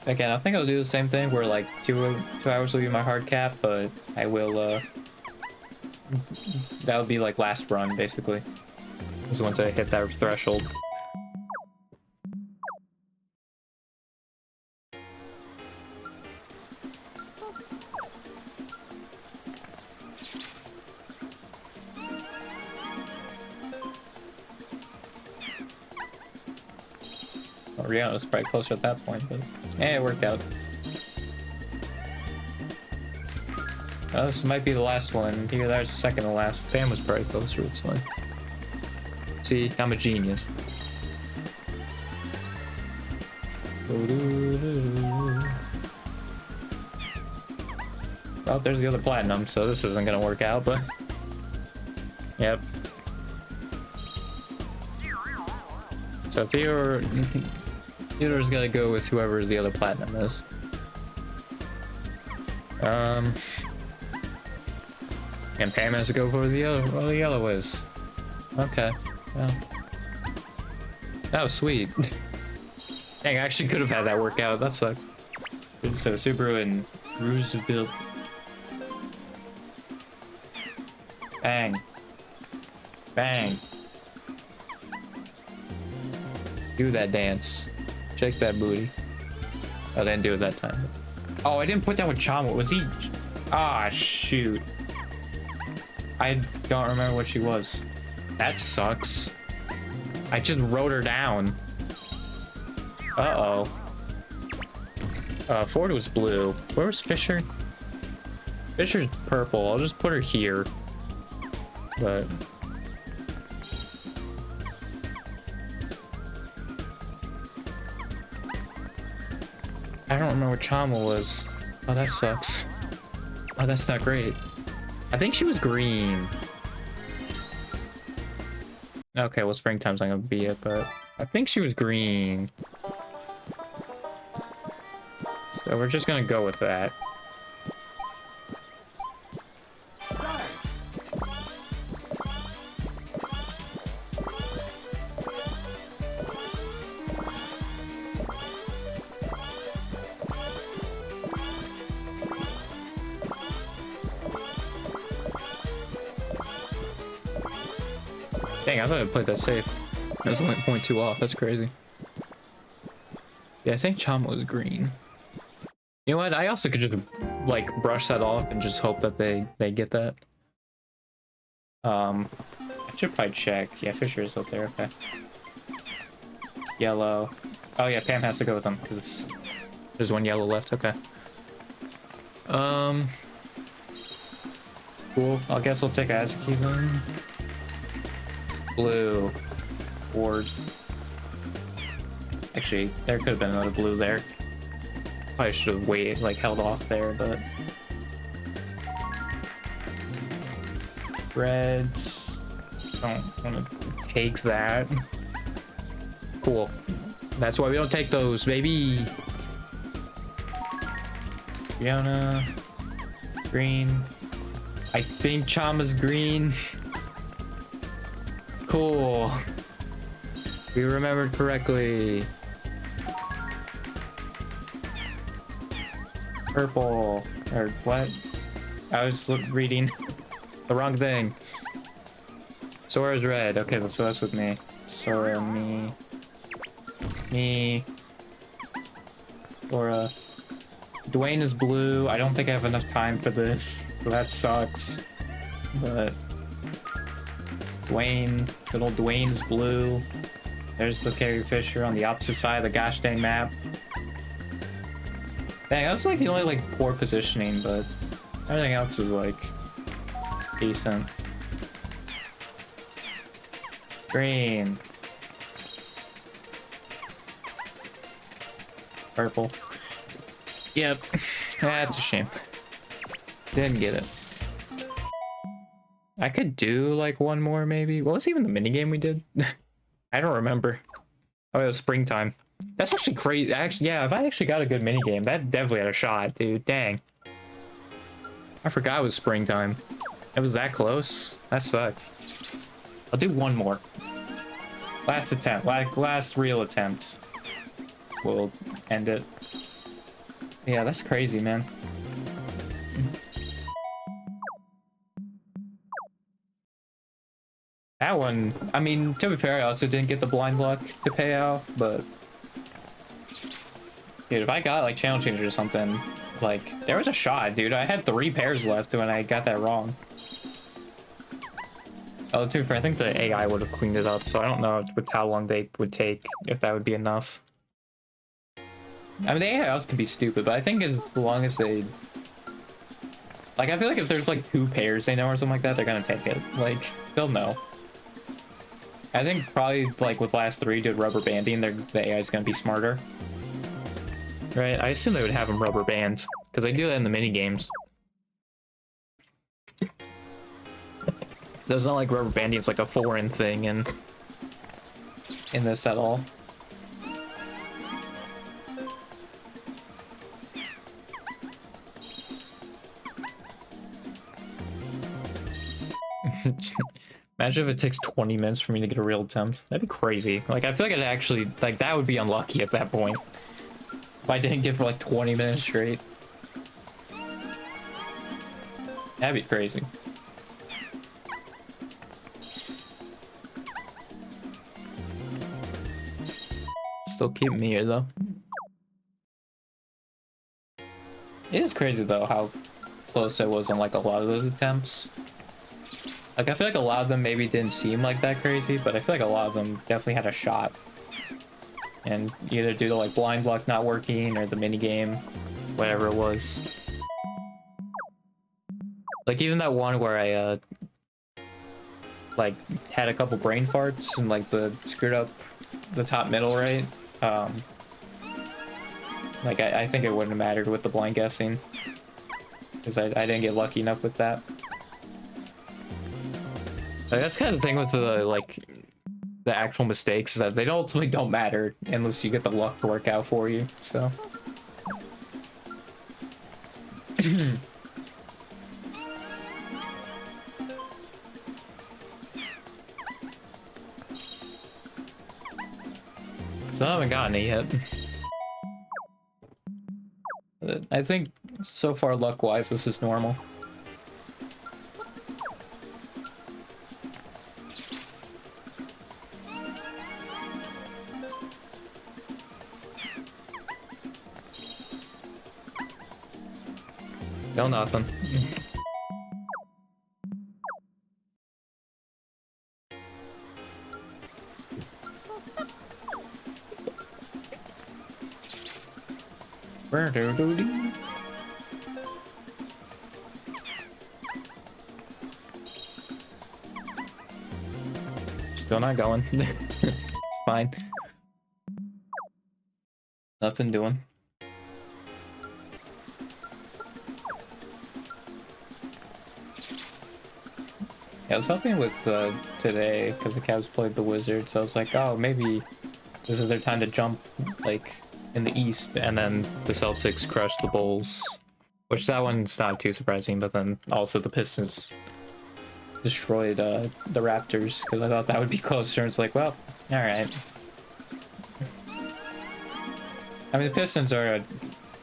Again, I think I'll do the same thing where like two hours will be my hard cap, but I will that would be like last run basically. Is once I hit that threshold. Well, Rihanna was probably closer at that point, but yeah, it worked out. This might be the last one. Here, there's the second to last. Bam was probably closer, it's fine. See, I'm a genius. Well, there's the other platinum, so this isn't gonna work out, but... Yep. So Theodore's gonna go with whoever the other platinum is. And Pam has to go for the yellow is. Okay. Well. That was sweet. Dang, I actually could have had that work out. That sucks. So Subaru and Roosevelt. Bang. Bang. Do that dance. Shake that booty. Oh, I didn't do it that time. Oh, I didn't put down with Chama. Was he? Ah, shoot. I don't remember what she was. That sucks. I just wrote her down. Uh-oh. Ford was blue. Where was Fisher? Fisher's purple. I'll just put her here. But... I don't remember what Chama was. Oh, that sucks. Oh, that's not great. I think she was green. Okay, well, springtime's not gonna be it, but I think she was green. So we're just gonna go with that. Dang, I thought I played that safe. I was only 0.2 off. That's crazy. Yeah, I think Chama was green. You know what? I also could just like brush that off and just hope that they get that. I should probably check. Yeah, Fisher is up there. Okay. Yellow. Oh yeah, Pam has to go with them because there's one yellow left. Okay. Cool. I guess I'll take Azuki then. Blue. Ward. Actually, there could have been another blue there. Probably should have waited, like held off there, but... Reds. Don't want to take that. Cool. That's why we don't take those, baby. Fiona. Green. I think Chama's green. Cool. We remembered correctly. Purple. Or what? I was reading the wrong thing. Sora's red. Okay, so that's with me. Sora, me. Me. Sora. Dwayne is blue. I don't think I have enough time for this. So that sucks. But... Dwayne. Good old Dwayne's blue. There's the Carrie Fisher on the opposite side of the gosh dang map. Dang, that's like the only like poor positioning, but everything else is like decent. Green. Purple. Yep. That's a shame. Didn't get it. I could do like one more maybe. What was even the minigame we did? I don't remember. Oh, it was springtime. That's actually crazy. Actually, yeah, if I actually got a good minigame, that definitely had a shot, dude. Dang. I forgot it was springtime. It was that close. That sucks. I'll do one more. Last attempt. Last real attempt. We'll end it. Yeah, that's crazy, man. That one, I mean, to be fair, I also didn't get the blind luck to pay out, but dude, if I got like channel changer or something, like there was a shot, dude. I had 3 pairs left when I got that wrong. Oh, to be fair, I think the AI would have cleaned it up, so I don't know with how long they would take, if that would be enough. I mean, the AI also can be stupid, but I think as long as they... Like, I feel like if there's like 2 pairs they know or something like that, they're gonna take it. Like, they'll know. I think probably like with last 3 did rubber banding, the AI is gonna be smarter. Right, I assume they would have them rubber band, because they do that in the mini games. It's not like rubber banding is like a foreign thing in this at all. Imagine if it takes 20 minutes for me to get a real attempt. That'd be crazy. Like, I feel like it actually, like, that would be unlucky at that point. If I didn't get for like 20 minutes straight. That'd be crazy. Still keep me here, though. It is crazy, though, how close I was on, like, a lot of those attempts. Like, I feel like a lot of them maybe didn't seem like that crazy, but I feel like a lot of them definitely had a shot. And either due to, like, blind luck not working or the minigame, whatever it was. Like, even that one where I, like, had a couple brain farts and, like, screwed up the top middle right. Like, I think it wouldn't have mattered with the blind guessing. Because I didn't get lucky enough with that. Like, that's kind of the thing with the, like, the actual mistakes, is that they ultimately don't matter unless you get the luck to work out for you, so. So I haven't gotten it yet. I think so far, luck-wise, this is normal. No, nothing. Still not going. It's fine. Nothing doing. Yeah, I was hoping with today, because the Cavs played the Wizards, so I was like, oh, maybe this is their time to jump, like, in the East, and then the Celtics crushed the Bulls. Which, that one's not too surprising, but then also the Pistons destroyed the Raptors, because I thought that would be closer, and it's like, well, alright. I mean, the Pistons are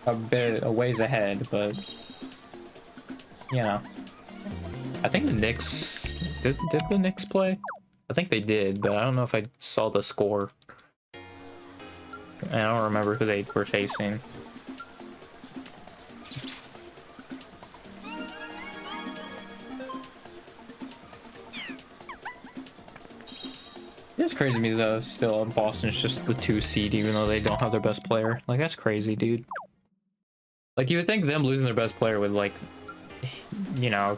a ways ahead, but, you know. I think the Knicks... Did the Knicks play? I think they did, but I don't know if I saw the score. I don't remember who they were facing. It's crazy to me though, still Boston's just the 2 seed even though they don't have their best player. Like, that's crazy, dude. Like, you would think them losing their best player would, like, you know,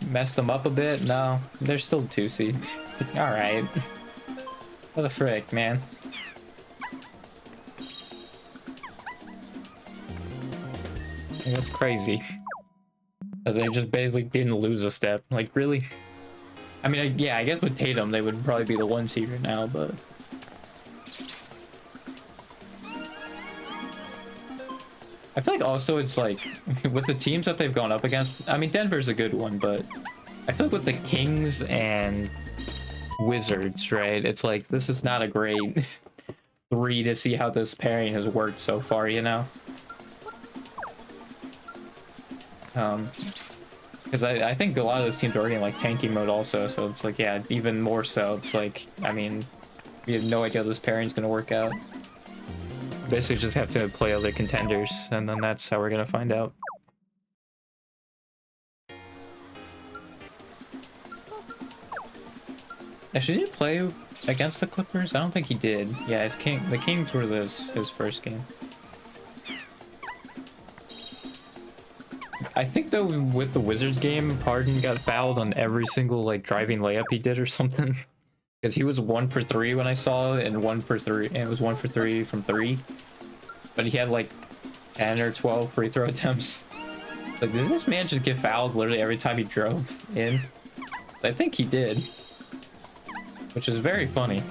mess them up a bit. No, they're still 2 seed. Alright. What the frick, man? That's crazy. As they just basically didn't lose a step. Like, really? I mean, yeah, I guess with Tatum, they would probably be the 1 seed right now, but... I feel like also it's like, with the teams that they've gone up against, I mean, Denver's a good one, but I feel like with the Kings and Wizards, right, it's like, this is not a great 3 to see how this pairing has worked so far, you know? Because I think a lot of those teams are already in like tanking mode also, so it's like, yeah, even more so. It's like, I mean, we have no idea how this pairing's gonna work out. Basically just have to play other contenders, and then that's how we're gonna find out. Actually, did he play against the Clippers? I don't think he did. Yeah, the Kings were his first game. I think though with the Wizards game, Harden got fouled on every single like driving layup he did or something. Because he was 1 for 3 when I saw it, and 1 for 3, and it was 1 for 3 from 3. But he had like 10 or 12 free throw attempts. Like, did this man just get fouled literally every time he drove in? I think he did. Which is very funny.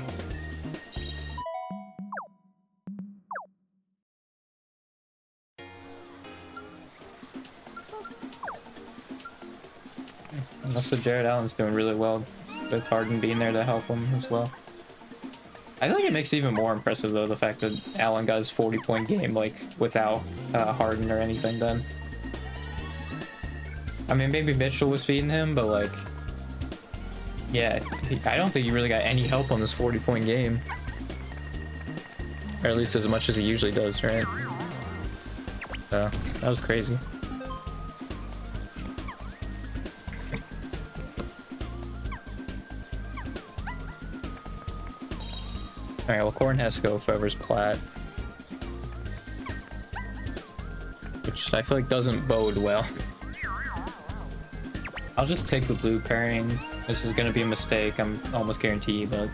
And also Jared Allen's doing really well with Harden being there to help him as well. I think it makes it even more impressive though, the fact that Allen got his 40-point game like without Harden or anything then. I mean, maybe Mitchell was feeding him, but like, yeah, I don't think he really got any help on this 40-point game. Or at least as much as he usually does, right? So, that was crazy. Alright, well, Corn has to go Forever's Plat. Which I feel like doesn't bode well. I'll just take the blue pairing. This is gonna be a mistake, I'm almost guaranteed, but...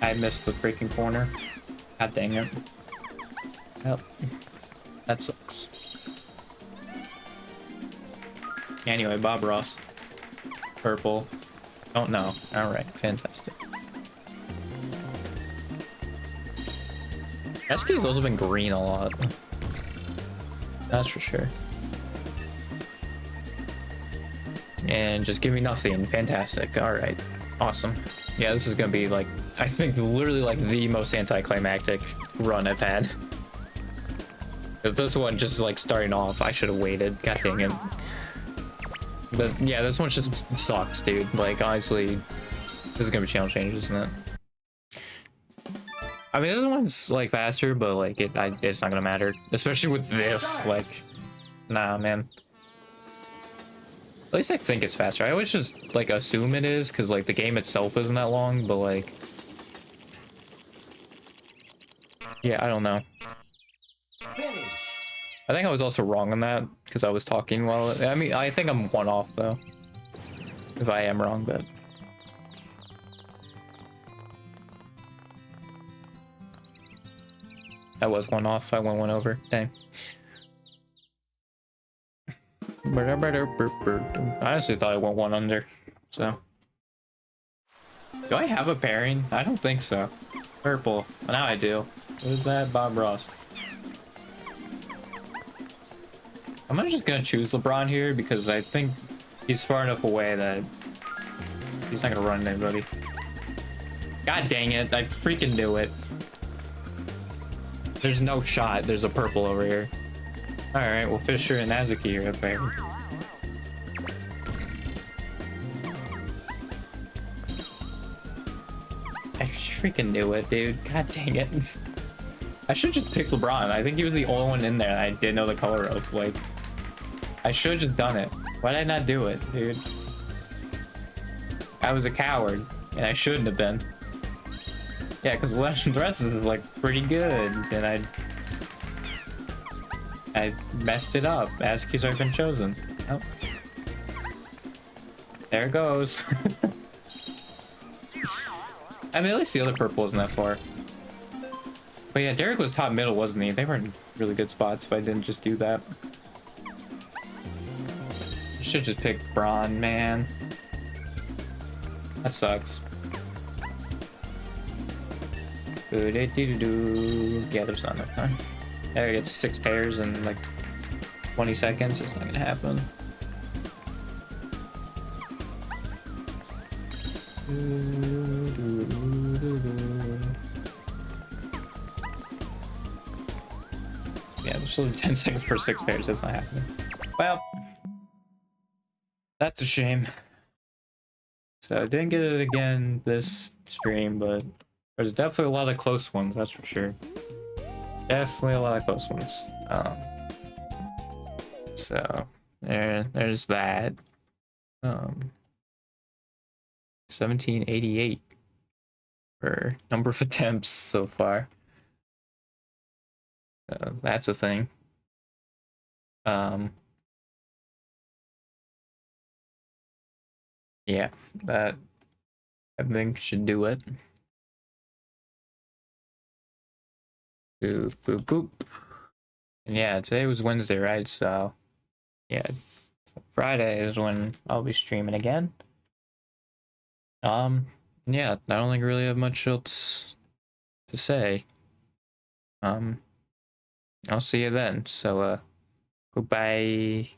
I missed the freaking corner. God dang it. Yep. That sucks. Anyway, Bob Ross. Purple. Don't know. Alright, fantastic. SK's also been green a lot. That's for sure. And just give me nothing. Fantastic. Alright. Awesome. Yeah, this is gonna be like, I think literally like the most anticlimactic run I've had. This one just like starting off, I should have waited. God dang it. But yeah, this one just sucks, dude. Like, honestly, this is gonna be channel changes, isn't it? I mean, this one's like faster, but like it's not gonna matter, especially with this. Like, nah, man. At least I think it's faster. I always just like assume it is, because like the game itself isn't that long, but like, yeah, I don't know. I think I was also wrong on that because I was talking while. I mean, I think I'm 1 off though, if I am wrong, but. I was 1 off. I went 1 over. Dang. I honestly thought I went 1 under. So. Do I have a pairing? I don't think so. Purple. Now I do. What is that? Bob Ross. I'm just gonna choose LeBron here because I think he's far enough away that he's not gonna run into anybody. God dang it. I freaking knew it. There's no shot. There's a purple over here. Alright, well, Fisher and Azuki are up there. I freaking knew it, dude. God dang it. I should just pick LeBron. I think he was the only one in there I didn't know the color of. Like, I should have just done it. Why did I not do it, dude? I was a coward, and I shouldn't have been. Yeah, because the rest is like pretty good, and I messed it up. Azuki's already been chosen. Oh. There it goes. I mean, at least the other purple isn't that far. But yeah, Derek was top middle, wasn't he? They were in really good spots if I didn't just do that. should just pick Braun, man. That sucks. Yeah, there's not enough time. I get 6 pairs in like 20 seconds. It's not gonna happen. Yeah, there's only 10 seconds per 6 pairs. That's not happening. Well, that's a shame. So I didn't get it again this stream, but there's definitely a lot of close ones, that's for sure. Definitely a lot of close ones. So there's that. 1788 for number of attempts so far. That's a thing. Yeah, that I think should do it. Boop, boop, boop. And yeah, today was Wednesday, right? So, yeah, Friday is when I'll be streaming again. Yeah, I don't think I really have much else to say. I'll see you then. So, goodbye.